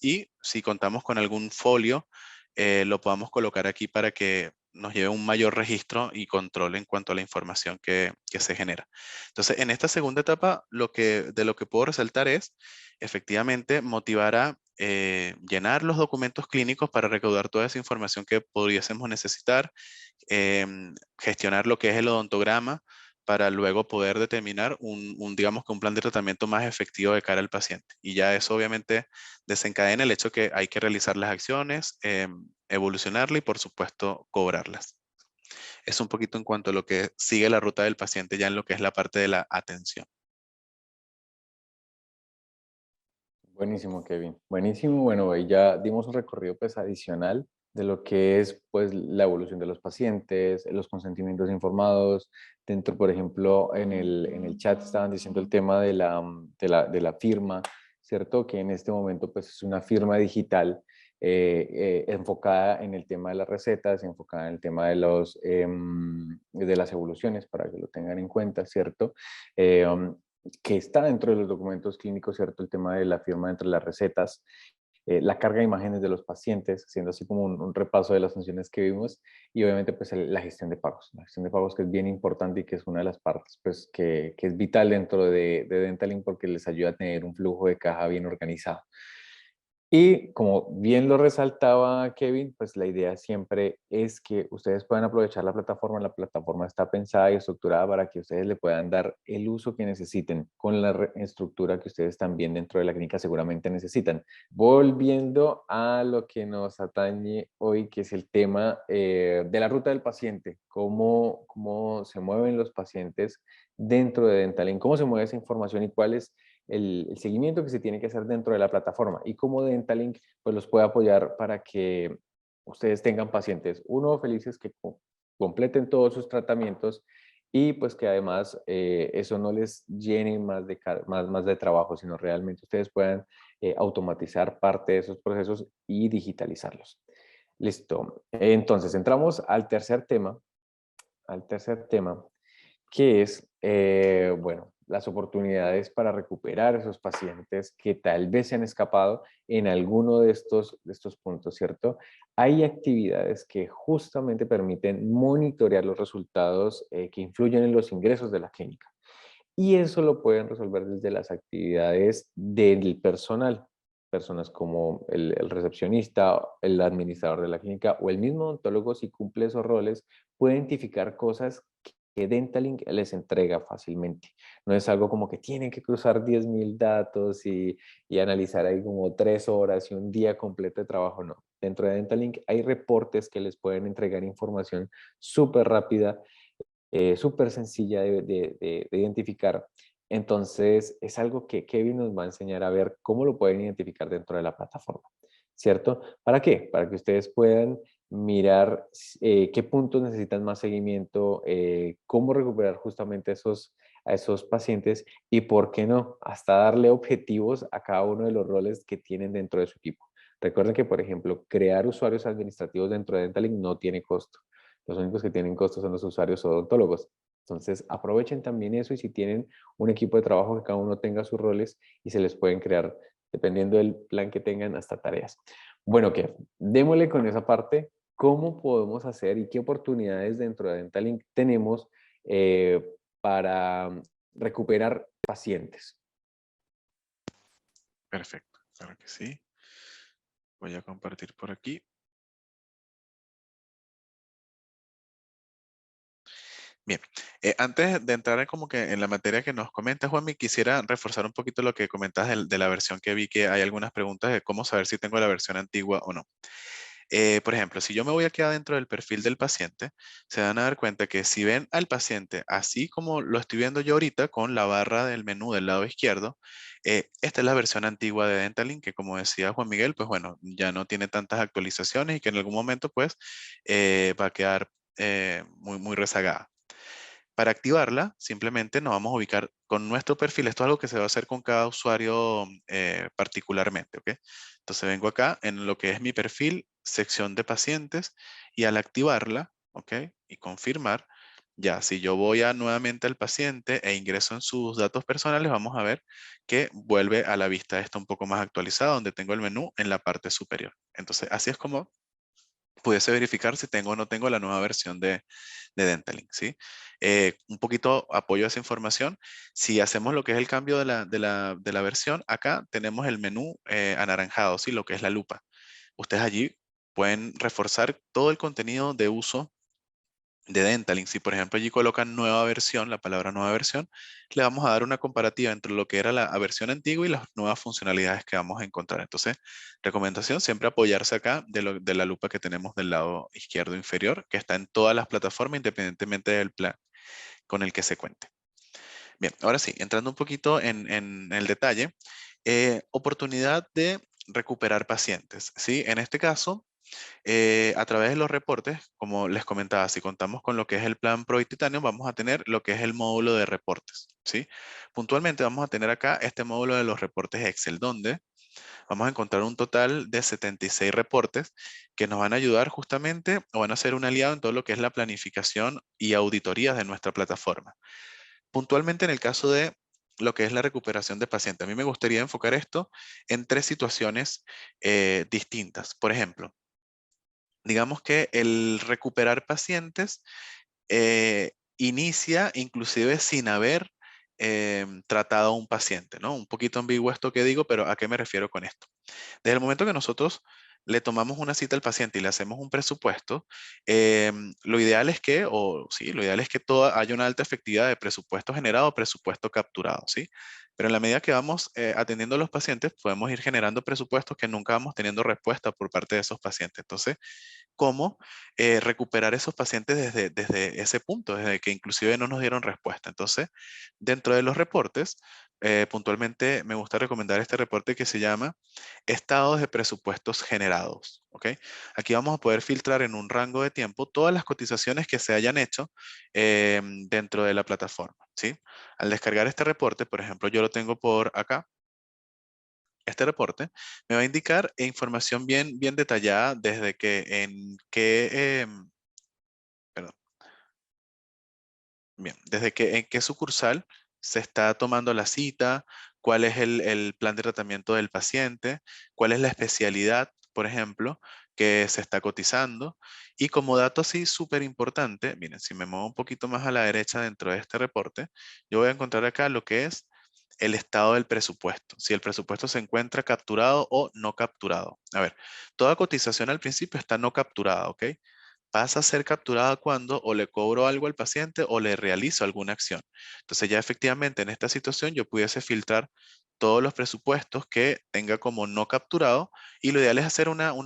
Y si contamos con algún folio, lo podamos colocar aquí para que nos lleve un mayor registro y control en cuanto a la información que se genera. Entonces, en esta segunda etapa, de lo que puedo resaltar es efectivamente motivar a llenar los documentos clínicos para recaudar toda esa información que pudiésemos necesitar, gestionar lo que es el odontograma para luego poder determinar digamos que un plan de tratamiento más efectivo de cara al paciente. Y ya eso obviamente desencadena el hecho que hay que realizar las acciones, evolucionarla y por supuesto cobrarlas. Es un poquito en cuanto a lo que sigue la ruta del paciente ya en lo que es la parte de la atención. Buenísimo, Kevin. Buenísimo. Bueno, ahí ya dimos un recorrido pues adicional de lo que es pues la evolución de los pacientes, los consentimientos informados. Dentro, por ejemplo, en el chat estaban diciendo el tema de de la firma, ¿cierto? Que en este momento pues es una firma digital enfocada en el tema de las recetas, enfocada en el tema de de las evoluciones para que lo tengan en cuenta, ¿cierto? Que está dentro de los documentos clínicos, ¿cierto? El tema de la firma entre las recetas, la carga de imágenes de los pacientes, haciendo así como un repaso de las funciones que vimos y obviamente pues la gestión de pagos. La gestión de pagos que es bien importante y que es una de las partes pues que es vital dentro de Dentalink porque les ayuda a tener un flujo de caja bien organizado. Y como bien lo resaltaba Kevin, pues la idea siempre es que ustedes puedan aprovechar la plataforma. La plataforma está pensada y estructurada para que ustedes le puedan dar el uso que necesiten con la estructura que ustedes también dentro de la clínica seguramente necesitan. Volviendo a lo que nos atañe hoy, que es el tema de la ruta del paciente, cómo se mueven los pacientes dentro de Dentalin, cómo se mueve esa información y cuál es el seguimiento que se tiene que hacer dentro de la plataforma y cómo Dentalink pues los puede apoyar para que ustedes tengan pacientes, uno, felices que completen todos sus tratamientos y pues que además eso no les llene más de trabajo, sino realmente ustedes puedan automatizar parte de esos procesos y digitalizarlos. Listo. Entonces, entramos al tercer tema, que es, bueno, las oportunidades para recuperar esos pacientes que tal vez se han escapado en alguno de estos puntos, ¿cierto? Hay actividades que justamente permiten monitorear los resultados que influyen en los ingresos de la clínica. Y eso lo pueden resolver desde las actividades del personal. personas como el recepcionista, el administrador de la clínica o el mismo odontólogo, si cumple esos roles, puede identificar cosas que Dentalink les entrega fácilmente. No es algo como que tienen que cruzar 10.000 datos y analizar ahí como 3 horas y un día completo de trabajo, no. Dentro de Dentalink hay reportes que les pueden entregar información súper rápida, súper sencilla de identificar. Entonces, es algo que Kevin nos va a enseñar a ver cómo lo pueden identificar dentro de la plataforma, ¿cierto? ¿Para qué? Para que ustedes puedan mirar qué puntos necesitan más seguimiento, cómo recuperar justamente a esos pacientes y, ¿por qué no? Hasta darle objetivos a cada uno de los roles que tienen dentro de su equipo. Recuerden que, por ejemplo, crear usuarios administrativos dentro de Dentalink no tiene costo. Los únicos que tienen costo son los usuarios odontólogos. Entonces, aprovechen también eso y si tienen un equipo de trabajo que cada uno tenga sus roles y se les pueden crear, dependiendo del plan que tengan, hasta tareas. Bueno, Kev, démosle con esa parte. ¿Cómo podemos hacer y qué oportunidades dentro de Dentalink tenemos para recuperar pacientes? Perfecto, claro que sí. Voy a compartir por aquí. Bien, antes de entrar en como que en la materia que nos comenta Juanmi, quisiera reforzar un poquito lo que comentas de la versión que vi, que hay algunas preguntas de cómo saber si tengo la versión antigua o no. Por ejemplo, si yo me voy a quedar dentro del perfil del paciente, se van a dar cuenta que si ven al paciente así como lo estoy viendo yo ahorita con la barra del menú del lado izquierdo, esta es la versión antigua de Dentalink que, como decía Juan Miguel, pues bueno, ya no tiene tantas actualizaciones y que en algún momento pues va a quedar muy rezagada. Para activarla, simplemente nos vamos a ubicar con nuestro perfil. Esto es algo que se va a hacer con cada usuario particularmente, ¿ok? Entonces vengo acá en lo que es mi perfil, sección de pacientes, y al activarla, ¿ok? Y confirmar, ya, si yo voy nuevamente al paciente e ingreso en sus datos personales, vamos a ver que vuelve a la vista esta un poco más actualizada, donde tengo el menú en la parte superior. Entonces, así es como pudiese verificar si tengo o no tengo la nueva versión de Dentalink, ¿sí? Un poquito apoyo a esa información. Si hacemos lo que es el cambio de la versión, acá tenemos el menú anaranjado, ¿sí? Lo que es la lupa. Ustedes allí pueden reforzar todo el contenido de uso de Dentalink. Si por ejemplo allí colocan nueva versión, la palabra nueva versión, le vamos a dar una comparativa entre lo que era la versión antigua y las nuevas funcionalidades que vamos a encontrar. Entonces, recomendación, siempre apoyarse acá de la lupa que tenemos del lado izquierdo inferior, que está en todas las plataformas independientemente del plan con el que se cuente. Bien, ahora sí, entrando un poquito en el detalle, oportunidad de recuperar pacientes, ¿sí? En este caso, a través de los reportes, como les comentaba, si contamos con lo que es el plan Pro y Titanium, vamos a tener lo que es el módulo de reportes, ¿sí? Puntualmente vamos a tener acá este módulo de los reportes Excel, donde vamos a encontrar un total de 76 reportes que nos van a ayudar justamente o van a ser un aliado en todo lo que es la planificación y auditorías de nuestra plataforma. Puntualmente en el caso de lo que es la recuperación de pacientes, a mí me gustaría enfocar esto en tres situaciones distintas. Por ejemplo, digamos que el recuperar pacientes inicia inclusive sin haber tratado a un paciente, ¿no? Un poquito ambiguo esto que digo, pero ¿a qué me refiero con esto? Desde el momento que nosotros le tomamos una cita al paciente y le hacemos un presupuesto, lo ideal es que, o sí, lo ideal es que haya una alta efectividad de presupuesto generado o presupuesto capturado, ¿sí? Pero en la medida que vamos atendiendo a los pacientes, podemos ir generando presupuestos que nunca vamos teniendo respuesta por parte de esos pacientes. Entonces, cómo recuperar esos pacientes desde ese punto, desde que inclusive no nos dieron respuesta. Entonces, dentro de los reportes, puntualmente me gusta recomendar este reporte que se llama Estados de presupuestos generados. ¿Ok? Aquí vamos a poder filtrar en un rango de tiempo todas las cotizaciones que se hayan hecho dentro de la plataforma. ¿Sí? Al descargar este reporte, por ejemplo, yo lo tengo por acá. Este reporte me va a indicar información bien detallada desde que en qué, perdón, bien, desde que en qué sucursal se está tomando la cita, cuál es el plan de tratamiento del paciente, cuál es la especialidad, por ejemplo, que se está cotizando. Y como dato así súper importante, miren, si me muevo un poquito más a la derecha dentro de este reporte, yo voy a encontrar acá lo que es el estado del presupuesto, si el presupuesto se encuentra capturado o no capturado. A ver, toda cotización al principio está no capturada, ¿ok? Pasa a ser capturada cuando o le cobro algo al paciente o le realizo alguna acción. Entonces ya efectivamente en esta situación yo pudiese filtrar todos los presupuestos que tenga como no capturado y lo ideal es hacer una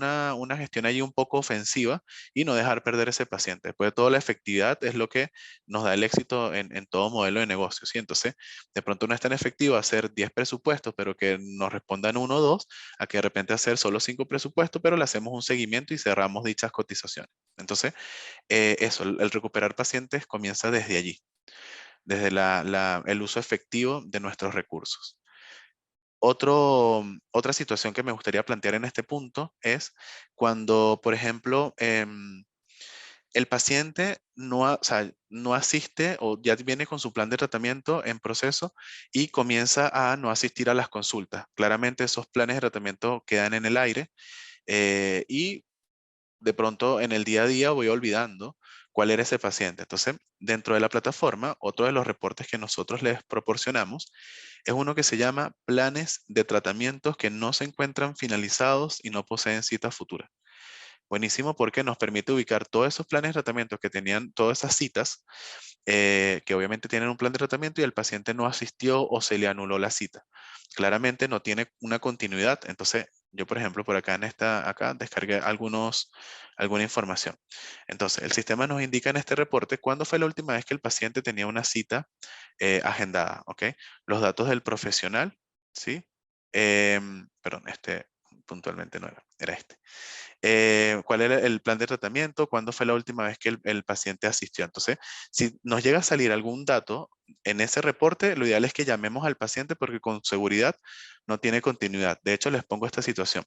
gestión allí un poco ofensiva y no dejar perder ese paciente. Después de todo, la efectividad es lo que nos da el éxito en todo modelo de negocio, ¿sí? Entonces, de pronto no es tan efectivo hacer 10 presupuestos, pero que nos respondan uno o dos, a que de repente hacer solo 5 presupuestos, pero le hacemos un seguimiento y cerramos dichas cotizaciones. Entonces, eso, el recuperar pacientes comienza desde allí, desde el uso efectivo de nuestros recursos. Otra situación que me gustaría plantear en este punto es cuando, por ejemplo, el paciente o sea, no asiste o ya viene con su plan de tratamiento en proceso y comienza a no asistir a las consultas. Claramente esos planes de tratamiento quedan en el aire y de pronto en el día a día voy olvidando cuál era ese paciente. Entonces, dentro de la plataforma, otro de los reportes que nosotros les proporcionamos es uno que se llama planes de tratamientos que no se encuentran finalizados y no poseen citas futuras. Buenísimo porque nos permite ubicar todos esos planes de tratamiento que tenían todas esas citas, que obviamente tienen un plan de tratamiento y el paciente no asistió o se le anuló la cita. Claramente no tiene una continuidad. Entonces, yo, por ejemplo, por acá acá descargué alguna información. Entonces, el sistema nos indica en este reporte cuándo fue la última vez que el paciente tenía una cita agendada, ¿ok? Los datos del profesional, ¿sí? Perdón, este puntualmente no era este. Cuál era el plan de tratamiento, cuándo fue la última vez que el paciente asistió. Entonces, si nos llega a salir algún dato en ese reporte, lo ideal es que llamemos al paciente porque con seguridad no tiene continuidad. De hecho, les pongo esta situación.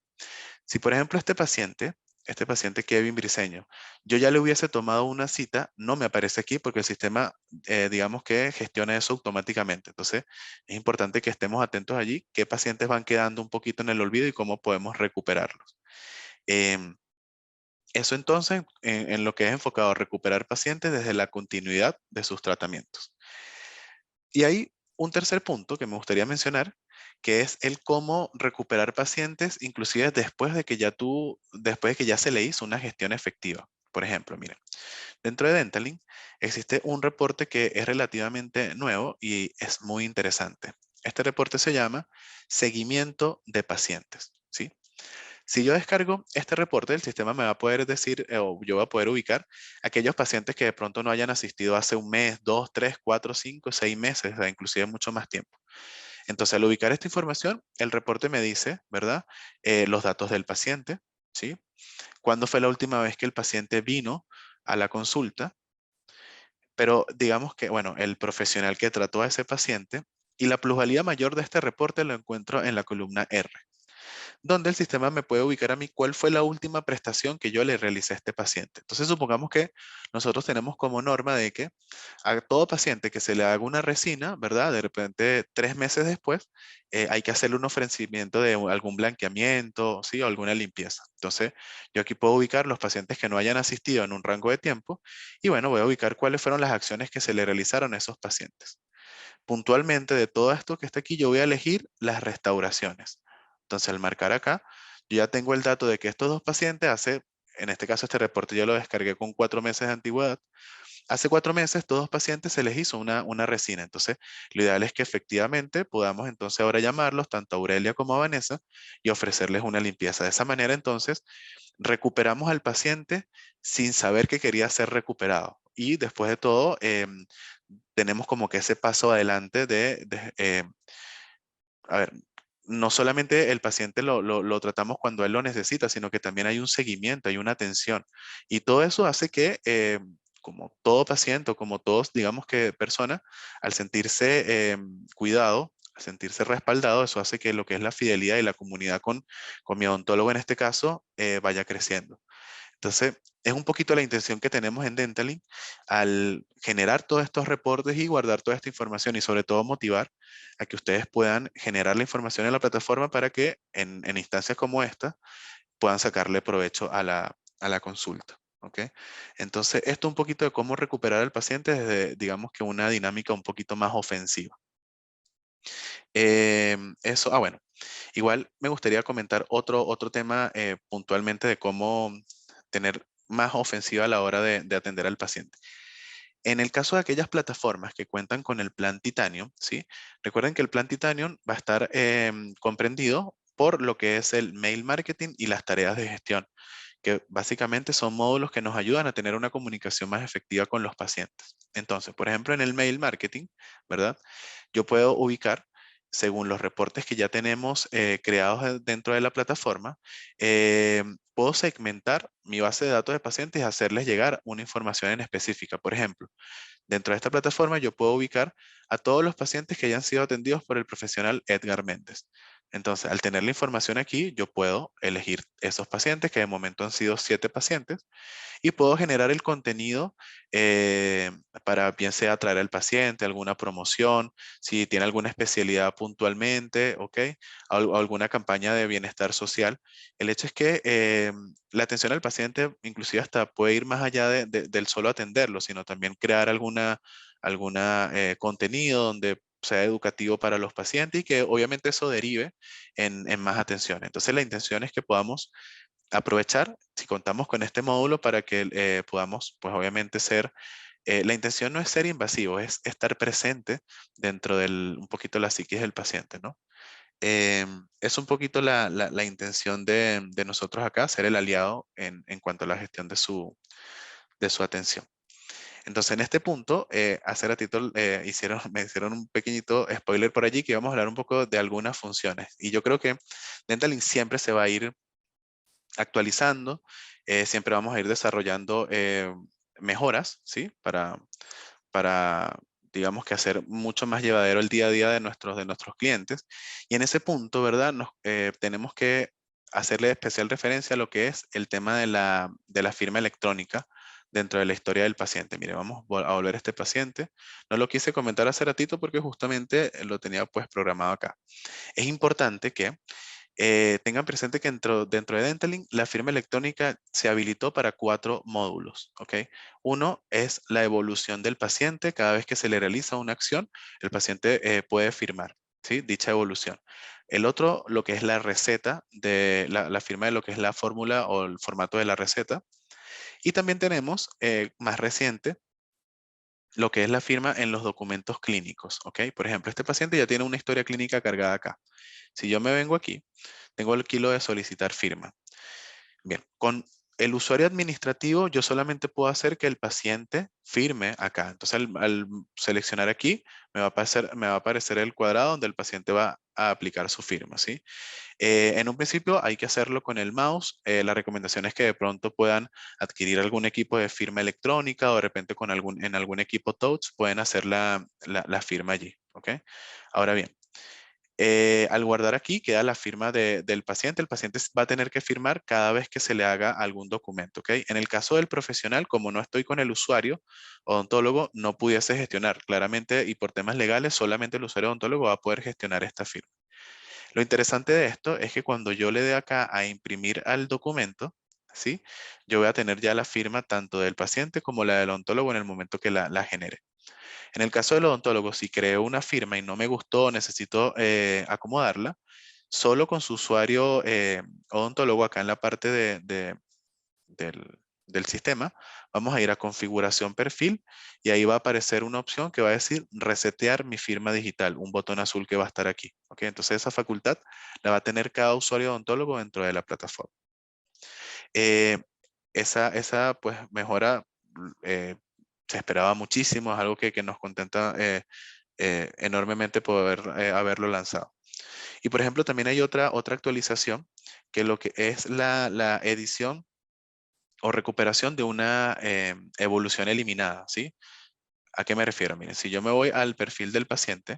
Si, por ejemplo, este paciente Kevin Briceño, yo ya le hubiese tomado una cita, no me aparece aquí porque el sistema, digamos que gestiona eso automáticamente. Entonces, es importante que estemos atentos allí, qué pacientes van quedando un poquito en el olvido y cómo podemos recuperarlos. Em, Eso entonces en lo que es enfocado a recuperar pacientes desde la continuidad de sus tratamientos. Y hay un tercer punto que me gustaría mencionar, que es el cómo recuperar pacientes, inclusive después de que ya se le hizo una gestión efectiva. Por ejemplo, miren, dentro de Dentalink existe un reporte que es relativamente nuevo y es muy interesante. Este reporte se llama Seguimiento de Pacientes, ¿sí? Si yo descargo este reporte, el sistema me va a poder decir, o yo voy a poder ubicar aquellos pacientes que de pronto no hayan asistido hace un mes, 2, 3, 4, 5, 6 meses, o sea, inclusive mucho más tiempo. Entonces, al ubicar esta información, el reporte me dice, ¿verdad? Los datos del paciente, ¿sí? ¿Cuándo fue la última vez que el paciente vino a la consulta? Pero digamos que, bueno, el profesional que trató a ese paciente y la plusvalía mayor de este reporte lo encuentro en la columna R, donde el sistema me puede ubicar a mí cuál fue la última prestación que yo le realicé a este paciente. Entonces, supongamos que nosotros tenemos como norma de que a todo paciente que se le haga una resina, ¿verdad? De repente, 3 meses después, hay que hacerle un ofrecimiento de algún blanqueamiento, ¿sí? O alguna limpieza. Entonces, yo aquí puedo ubicar los pacientes que no hayan asistido en un rango de tiempo y, bueno, voy a ubicar cuáles fueron las acciones que se le realizaron a esos pacientes. Puntualmente, de todo esto que está aquí, yo voy a elegir las restauraciones. Entonces, al marcar acá, yo ya tengo el dato de que estos dos pacientes en este caso este reporte yo lo descargué con 4 meses de antigüedad. Hace 4 meses, todos los pacientes se les hizo una resina. Entonces, lo ideal es que efectivamente podamos entonces ahora llamarlos, tanto a Aurelia como a Vanessa, y ofrecerles una limpieza. De esa manera, entonces, recuperamos al paciente sin saber que quería ser recuperado. Y después de todo, tenemos como que ese paso adelante a ver, no solamente el paciente lo tratamos cuando él lo necesita, sino que también hay un seguimiento, hay una atención. Y todo eso hace que, como todo paciente o como todos, digamos que persona, al sentirse cuidado, al sentirse respaldado, eso hace que lo que es la fidelidad y la comunidad con mi odontólogo en este caso vaya creciendo. Entonces, es un poquito la intención que tenemos en Dentalink al generar todos estos reportes y guardar toda esta información y sobre todo motivar a que ustedes puedan generar la información en la plataforma para que en instancias como esta puedan sacarle provecho a la consulta. ¿Ok? Entonces, esto un poquito de cómo recuperar al paciente desde, digamos que una dinámica un poquito más ofensiva. Bueno, igual me gustaría comentar otro tema puntualmente de cómo tener más ofensiva a la hora de atender al paciente. En el caso de aquellas plataformas que cuentan con el plan Titanium, ¿sí? Recuerden que el plan Titanium va a estar comprendido por lo que es el mail marketing y las tareas de gestión, que básicamente son módulos que nos ayudan a tener una comunicación más efectiva con los pacientes. Entonces, por ejemplo, en el mail marketing, ¿verdad? Yo puedo ubicar, según los reportes que ya tenemos creados dentro de la plataforma, puedo segmentar mi base de datos de pacientes y hacerles llegar una información en específica. Por ejemplo, dentro de esta plataforma yo puedo ubicar a todos los pacientes que hayan sido atendidos por el profesional Edgar Méndez. Entonces, al tener la información aquí, yo puedo elegir esos pacientes, que de momento han sido 7 pacientes, y puedo generar el contenido eh, para bien sea atraer al paciente, alguna promoción, si tiene alguna especialidad puntualmente, ¿ok? Alguna campaña de bienestar social. El hecho es que la atención al paciente inclusive hasta puede ir más allá del solo atenderlo, sino también crear alguna contenido donde sea educativo para los pacientes y que obviamente eso derive en más atención. Entonces la intención es que podamos aprovechar, si contamos con este módulo, para que podamos, pues obviamente la intención no es ser invasivo, es estar presente dentro un poquito la psiquis del paciente, ¿no? Es un poquito la intención de nosotros acá, ser el aliado en cuanto a la gestión de su atención. Entonces, en este punto, hace ratito me hicieron un pequeñito spoiler por allí que vamos a hablar un poco de algunas funciones. Y yo creo que Dentalink siempre se va a ir actualizando, siempre vamos a ir desarrollando mejoras, ¿sí? Para, digamos que hacer mucho más llevadero el día a día de nuestros clientes. Y en ese punto, ¿verdad? Tenemos que hacerle especial referencia a lo que es el tema de la firma electrónica dentro de la historia del paciente. Mire, vamos a volver a este paciente. No lo quise comentar hace ratito porque justamente lo tenía pues programado acá. Es importante que tengan presente que dentro de Dentalink la firma electrónica se habilitó para 4 módulos, ¿ok? Uno es la evolución del paciente. Cada vez que se le realiza una acción, el paciente puede firmar, ¿sí? Dicha evolución. El otro, lo que es la receta, de la firma de lo que es la fórmula o el formato de la receta. Y también tenemos, más reciente, lo que es la firma en los documentos clínicos, ¿ok? Por ejemplo, este paciente ya tiene una historia clínica cargada acá. Si yo me vengo aquí, tengo el kilo de solicitar firma. Bien, con el usuario administrativo yo solamente puedo hacer que el paciente firme acá. Entonces al seleccionar aquí me va a aparecer el cuadrado donde el paciente va a aplicar su firma, ¿sí? En un principio hay que hacerlo con el mouse. La recomendación es que de pronto puedan adquirir algún equipo de firma electrónica o de repente en algún equipo touch pueden hacer la firma allí, ¿ok? Ahora bien, al guardar aquí queda la firma del paciente. El paciente va a tener que firmar cada vez que se le haga algún documento, ¿ok? En el caso del profesional, como no estoy con el usuario odontólogo, no pudiese gestionar. Claramente y por temas legales, solamente el usuario odontólogo va a poder gestionar esta firma. Lo interesante de esto es que cuando yo le dé acá a imprimir al documento, ¿sí? Yo voy a tener ya la firma tanto del paciente como la del odontólogo en el momento que la genere. En el caso del odontólogo, si creo una firma y no me gustó, necesito acomodarla, solo con su usuario odontólogo acá en la parte del sistema, vamos a ir a configuración perfil y ahí va a aparecer una opción que va a decir resetear mi firma digital, un botón azul que va a estar aquí. ¿Ok? Entonces esa facultad la va a tener cada usuario odontólogo dentro de la plataforma. Eh, esa pues mejora eh, se esperaba muchísimo, es algo que nos contenta enormemente poder haberlo lanzado. Y por ejemplo, también hay otra actualización que lo que es la edición o recuperación de una evolución eliminada, ¿sí? ¿A qué me refiero? Miren, si yo me voy al perfil del paciente,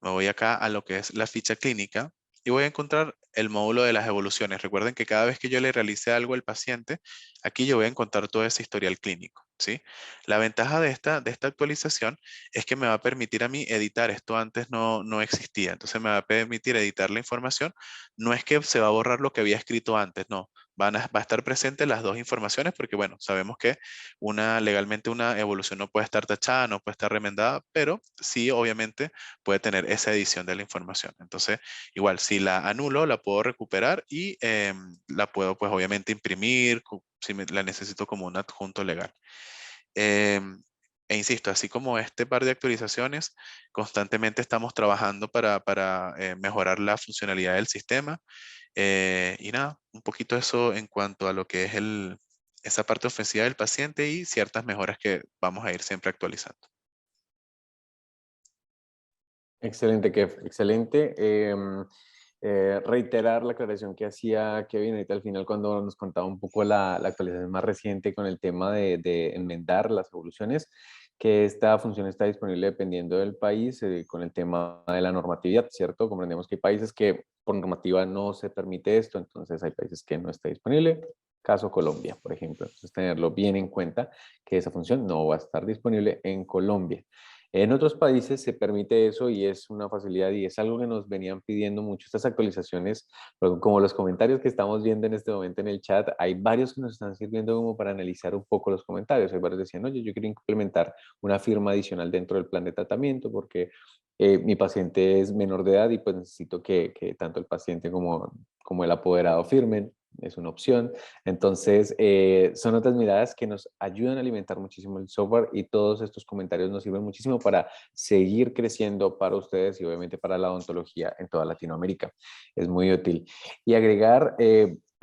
me voy acá a lo que es la ficha clínica y voy a encontrar el módulo de las evoluciones. Recuerden que cada vez que yo le realice algo al paciente, aquí yo voy a encontrar todo ese historial clínico, ¿sí? La ventaja de esta actualización es que me va a permitir a mí editar. Esto antes no existía. Entonces me va a permitir editar la información. No es que se va a borrar lo que había escrito antes, no. va a estar presente las dos informaciones porque, bueno, sabemos que legalmente una evolución no puede estar tachada, no puede estar remendada, pero sí, obviamente, puede tener esa edición de la información. Entonces, igual, si la anulo, la puedo recuperar y la puedo, pues, obviamente imprimir si la necesito como un adjunto legal. Em, e insisto, así como este par de actualizaciones, constantemente estamos trabajando para mejorar la funcionalidad del sistema. Y nada, un poquito eso en cuanto a lo que es esa parte ofensiva del paciente y ciertas mejoras que vamos a ir siempre actualizando. Excelente, Kev, excelente. Reiterar la aclaración que hacía Kevin ahorita al final cuando nos contaba un poco la actualización más reciente con el tema de enmendar las evoluciones, que esta función está disponible dependiendo del país, con el tema de la normatividad, ¿cierto? Comprendemos que hay países que por normativa no se permite esto, entonces hay países que no está disponible. Caso Colombia, por ejemplo. Entonces, tenerlo bien en cuenta que esa función no va a estar disponible en Colombia. En otros países se permite eso y es una facilidad y es algo que nos venían pidiendo mucho estas actualizaciones, pero como los comentarios que estamos viendo en este momento en el chat, hay varios que nos están sirviendo como para analizar un poco los comentarios. Hay varios que decían, oye, yo quiero implementar una firma adicional dentro del plan de tratamiento porque mi paciente es menor de edad y pues necesito que tanto el paciente como el apoderado firmen. Es una opción. Entonces, son otras miradas que nos ayudan a alimentar muchísimo el software y todos estos comentarios nos sirven muchísimo para seguir creciendo para ustedes y obviamente para la odontología en toda Latinoamérica. Es muy útil. Y agregar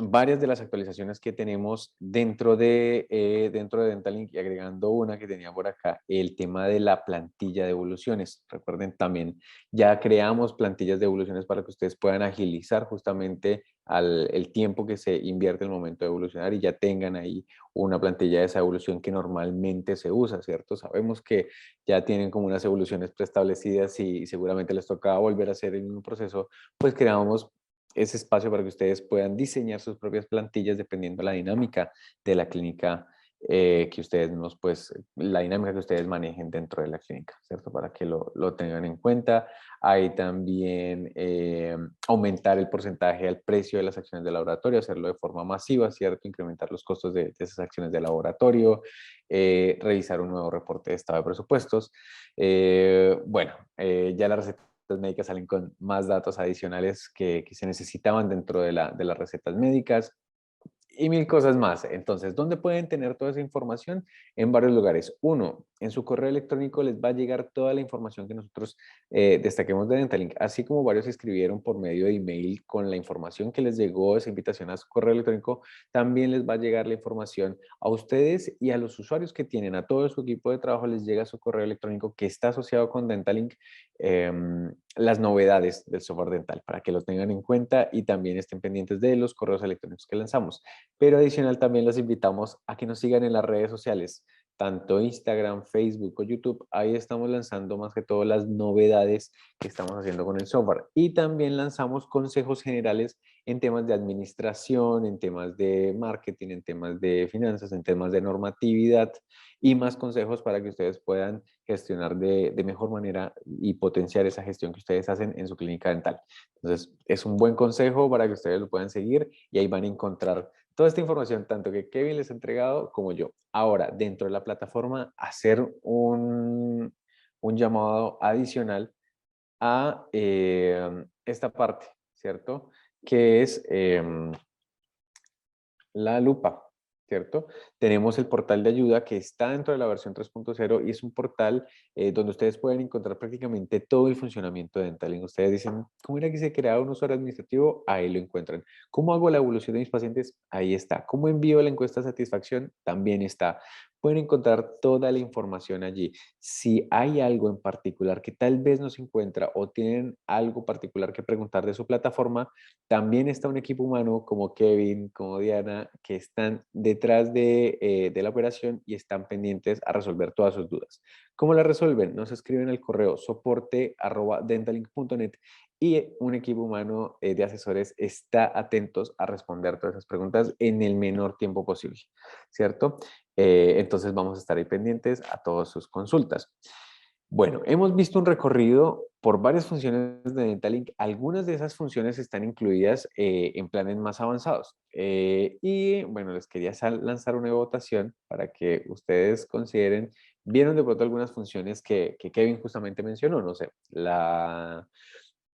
varias de las actualizaciones que tenemos dentro de Dentalink y agregando una que tenía por acá, el tema de la plantilla de evoluciones. Recuerden también, ya creamos plantillas de evoluciones para que ustedes puedan agilizar justamente el tiempo que se invierte en el momento de evolucionar y ya tengan ahí una plantilla de esa evolución que normalmente se usa, ¿cierto? Sabemos que ya tienen como unas evoluciones preestablecidas y seguramente les toca volver a hacer en un proceso, pues creamos ese espacio para que ustedes puedan diseñar sus propias plantillas dependiendo de la dinámica de la clínica que ustedes pues, la dinámica que ustedes manejen dentro de la clínica, ¿cierto? Para que lo tengan en cuenta. Hay también aumentar el porcentaje al precio de las acciones de laboratorio, hacerlo de forma masiva, ¿cierto? Incrementar los costos de esas acciones de laboratorio, revisar un nuevo reporte de estado de presupuestos. Bueno, ya la receta médicas salen con más datos adicionales que se necesitaban dentro de las recetas médicas y mil cosas más. Entonces, ¿dónde pueden tener toda esa información? En varios lugares. Uno, en su correo electrónico les va a llegar toda la información que nosotros destaquemos de Dentalink, así como varios escribieron por medio de email con la información que les llegó, esa invitación a su correo electrónico, también les va a llegar la información a ustedes y a los usuarios que tienen, a todo su equipo de trabajo les llega su correo electrónico que está asociado con Dentalink, las novedades del software dental para que lo tengan en cuenta y también estén pendientes de los correos electrónicos que lanzamos. Pero adicional también los invitamos a que nos sigan en las redes sociales, tanto Instagram, Facebook o YouTube. Ahí estamos lanzando más que todo las novedades que estamos haciendo con el software. Y también lanzamos consejos generales en temas de administración, en temas de marketing, en temas de finanzas, en temas de normatividad y más consejos para que ustedes puedan gestionar de mejor manera y potenciar esa gestión que ustedes hacen en su clínica dental. Entonces, es un buen consejo para que ustedes lo puedan seguir y ahí van a encontrar toda esta información, tanto que Kevin les ha entregado como yo. Ahora, dentro de la plataforma, hacer un llamado adicional a esta parte, ¿cierto? Que es la lupa, ¿cierto? Tenemos el portal de ayuda que está dentro de la versión 3.0 y es un portal donde ustedes pueden encontrar prácticamente todo el funcionamiento de Dentalink. Ustedes dicen, ¿cómo era que se creaba un usuario administrativo? Ahí lo encuentran. ¿Cómo hago la evolución de mis pacientes? Ahí está. ¿Cómo envío la encuesta de satisfacción? También está. Pueden encontrar toda la información allí. Si hay algo en particular que tal vez no se encuentra o tienen algo particular que preguntar de su plataforma, también está un equipo humano como Kevin, como Diana, que están detrás de la operación y están pendientes a resolver todas sus dudas. ¿Cómo la resuelven? Nos escriben al correo soporte@dentalink.net y un equipo humano de asesores está atentos a responder todas esas preguntas en el menor tiempo posible, ¿cierto? Entonces vamos a estar ahí pendientes a todas sus consultas. Bueno, hemos visto un recorrido por varias funciones de Dentalink. Algunas de esas funciones están incluidas en planes más avanzados. Y bueno, les quería lanzar una votación para que ustedes consideren, vieron de pronto algunas funciones que Kevin justamente mencionó, no sé,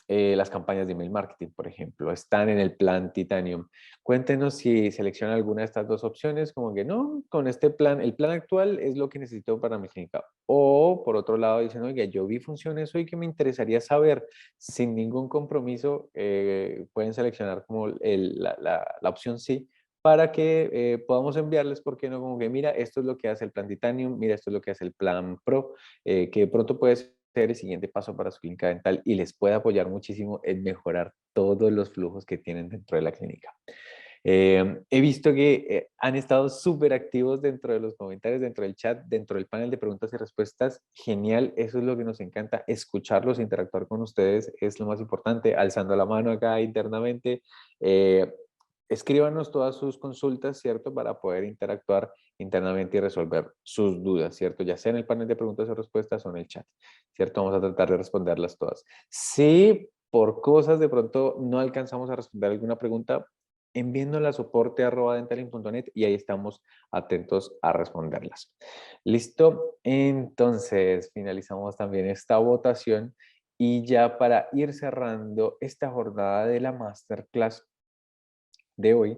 las campañas de email marketing, por ejemplo, están en el plan Titanium. Cuéntenos si seleccionan alguna de estas dos opciones, como que no, con este plan, el plan actual es lo que necesito para mi clínica. O por otro lado dicen, oye, yo vi funciones hoy que me interesaría saber, sin ningún compromiso, pueden seleccionar como la opción sí, para que podamos enviarles, ¿por qué no? Como que mira, esto es lo que hace el plan Titanium, mira, esto es lo que hace el plan Pro, que de pronto puede ser el siguiente paso para su clínica dental y les puede apoyar muchísimo en mejorar todos los flujos que tienen dentro de la clínica. He visto que han estado súper activos dentro de los comentarios, dentro del chat, dentro del panel de preguntas y respuestas. Genial, eso es lo que nos encanta. Escucharlos, interactuar con ustedes es lo más importante. Alzando la mano acá internamente. Eh, Escríbanos todas sus consultas, ¿cierto? Para poder interactuar internamente y resolver sus dudas, ¿cierto? Ya sea en el panel de preguntas y respuestas o en el chat, ¿cierto? Vamos a tratar de responderlas todas. Si por cosas de pronto no alcanzamos a responder alguna pregunta, enviándola a soporte@dentalink.net y ahí estamos atentos a responderlas. ¿Listo? Entonces, finalizamos también esta votación y ya para ir cerrando esta jornada de la masterclass de hoy,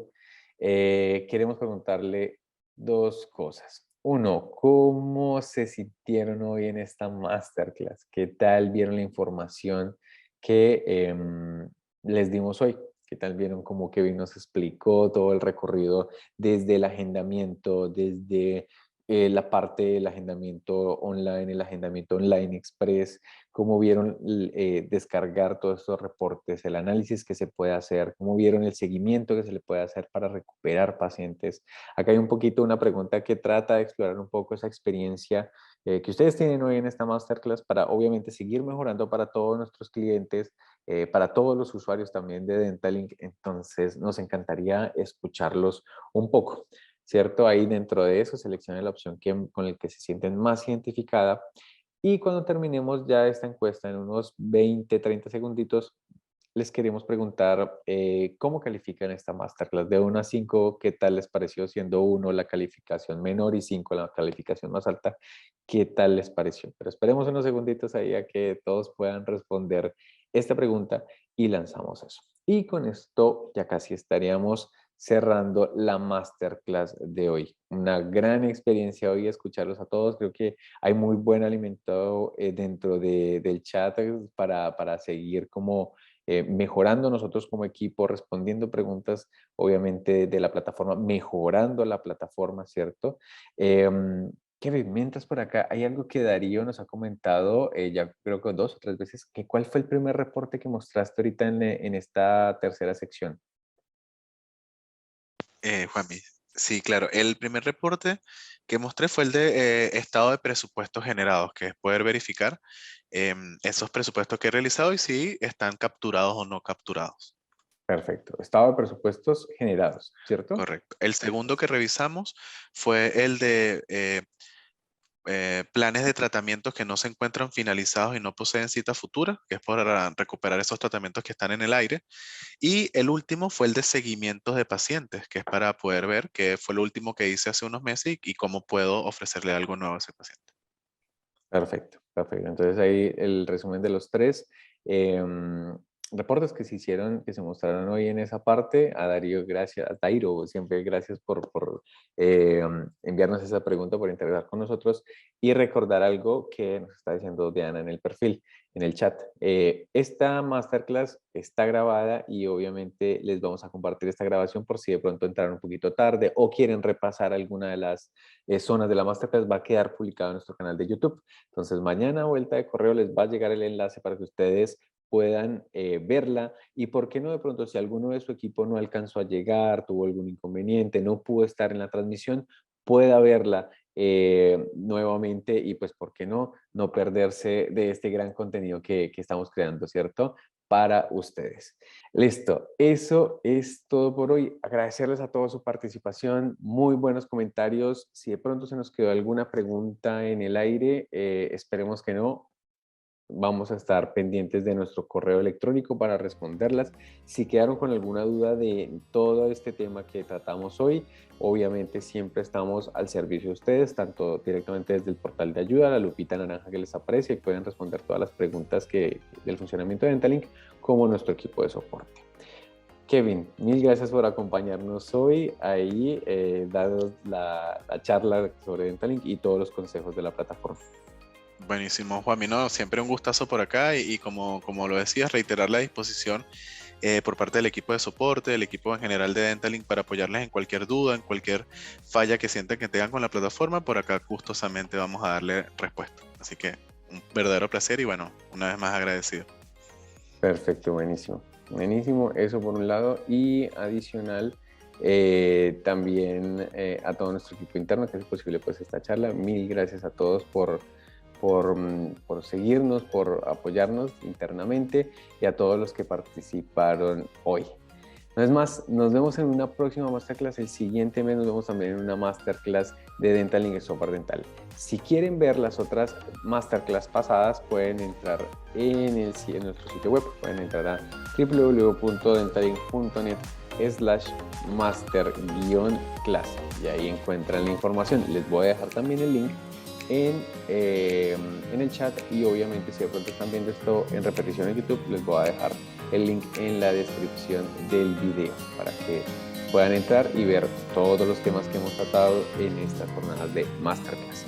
queremos preguntarle dos cosas. Uno, ¿cómo se sintieron hoy en esta masterclass? ¿Qué tal vieron la información que les dimos hoy? ¿Qué tal vieron cómo Kevin nos explicó todo el recorrido desde el agendamiento, desde la parte del agendamiento online, el agendamiento online express, cómo vieron descargar todos estos reportes, el análisis que se puede hacer, cómo vieron el seguimiento que se le puede hacer para recuperar pacientes? Acá hay un poquito una pregunta que trata de explorar un poco esa experiencia que ustedes tienen hoy en esta masterclass para obviamente seguir mejorando para todos nuestros clientes, para todos los usuarios también de Dentalink. Entonces nos encantaría escucharlos un poco. ¿Cierto? Ahí dentro de eso seleccione la opción con la que se sienten más identificada y cuando terminemos ya esta encuesta en unos 20, 30 segunditos, les queremos preguntar cómo califican esta masterclass de 1 a 5, qué tal les pareció, siendo 1 la calificación menor y 5 la calificación más alta, qué tal les pareció. Pero esperemos unos segunditos ahí a que todos puedan responder esta pregunta y lanzamos eso. Y con esto ya casi estaríamos cerrando la masterclass de hoy. Una gran experiencia hoy escucharlos a todos. Creo que hay muy buen alimento dentro del chat para seguir como mejorando nosotros como equipo, respondiendo preguntas, obviamente, de la plataforma, mejorando la plataforma, ¿cierto? Kevin, mientras por acá, hay algo que Darío nos ha comentado, ya creo que 2 o 3 veces, que ¿cuál fue el primer reporte que mostraste ahorita en esta tercera sección? Juanmi, sí, claro. El primer reporte que mostré fue el de estado de presupuestos generados, que es poder verificar esos presupuestos que he realizado y si están capturados o no capturados. Perfecto. Estado de presupuestos generados, ¿cierto? Correcto. El segundo que revisamos fue el de planes de tratamientos que no se encuentran finalizados y no poseen cita futura, que es para recuperar esos tratamientos que están en el aire. Y el último fue el de seguimientos de pacientes, que es para poder ver qué fue lo último que hice hace unos meses y cómo puedo ofrecerle algo nuevo a ese paciente. Perfecto, perfecto. Entonces ahí el resumen de los tres reportes que se hicieron, que se mostraron hoy en esa parte. A Darío, gracias, a Dairo, siempre gracias por enviarnos esa pregunta, por interactuar con nosotros y recordar algo que nos está diciendo Diana en el perfil, en el chat. Esta masterclass está grabada y obviamente les vamos a compartir esta grabación por si de pronto entraron un poquito tarde o quieren repasar alguna de las zonas de la masterclass, va a quedar publicado en nuestro canal de YouTube. Entonces, mañana a vuelta de correo les va a llegar el enlace para que ustedes puedan verla y por qué no de pronto si alguno de su equipo no alcanzó a llegar, tuvo algún inconveniente, no pudo estar en la transmisión, pueda verla nuevamente y pues por qué no perderse de este gran contenido que estamos creando, ¿cierto? para ustedes. Listo, eso es todo por hoy. Agradecerles a todos su participación, muy buenos comentarios. Si de pronto se nos quedó alguna pregunta en el aire, esperemos que no. Vamos a estar pendientes de nuestro correo electrónico para responderlas. Si quedaron con alguna duda de todo este tema que tratamos hoy, obviamente siempre estamos al servicio de ustedes, tanto directamente desde el portal de ayuda, la lupita naranja que les aparece, y pueden responder todas las preguntas del funcionamiento de Dentalink, como nuestro equipo de soporte. Kevin, mil gracias por acompañarnos hoy ahí, dado la charla sobre Dentalink y todos los consejos de la plataforma. Buenísimo, Juanmi, no, siempre un gustazo por acá y como lo decías, reiterar la disposición por parte del equipo de soporte, del equipo en general de Dentalink para apoyarles en cualquier duda, en cualquier falla que sientan que tengan con la plataforma. Por acá gustosamente vamos a darle respuesta. Así que un verdadero placer y bueno, una vez más agradecido. Perfecto, buenísimo. Buenísimo, eso por un lado. Y adicional, también a todo nuestro equipo interno que hace posible pues esta charla. Mil gracias a todos por seguirnos, por apoyarnos internamente, y a todos los que participaron hoy. No es más, nos vemos en una próxima masterclass. El siguiente mes nos vemos también en una masterclass de Dentalink y software dental. Si quieren ver las otras masterclass pasadas, pueden entrar en nuestro sitio web. Pueden entrar a www.dentalink.net/master-class y ahí encuentran la información. Les voy a dejar también el link en el chat, y obviamente si de pronto están viendo esto en repetición en YouTube, les voy a dejar el link en la descripción del video para que puedan entrar y ver todos los temas que hemos tratado en estas jornadas de Masterclass.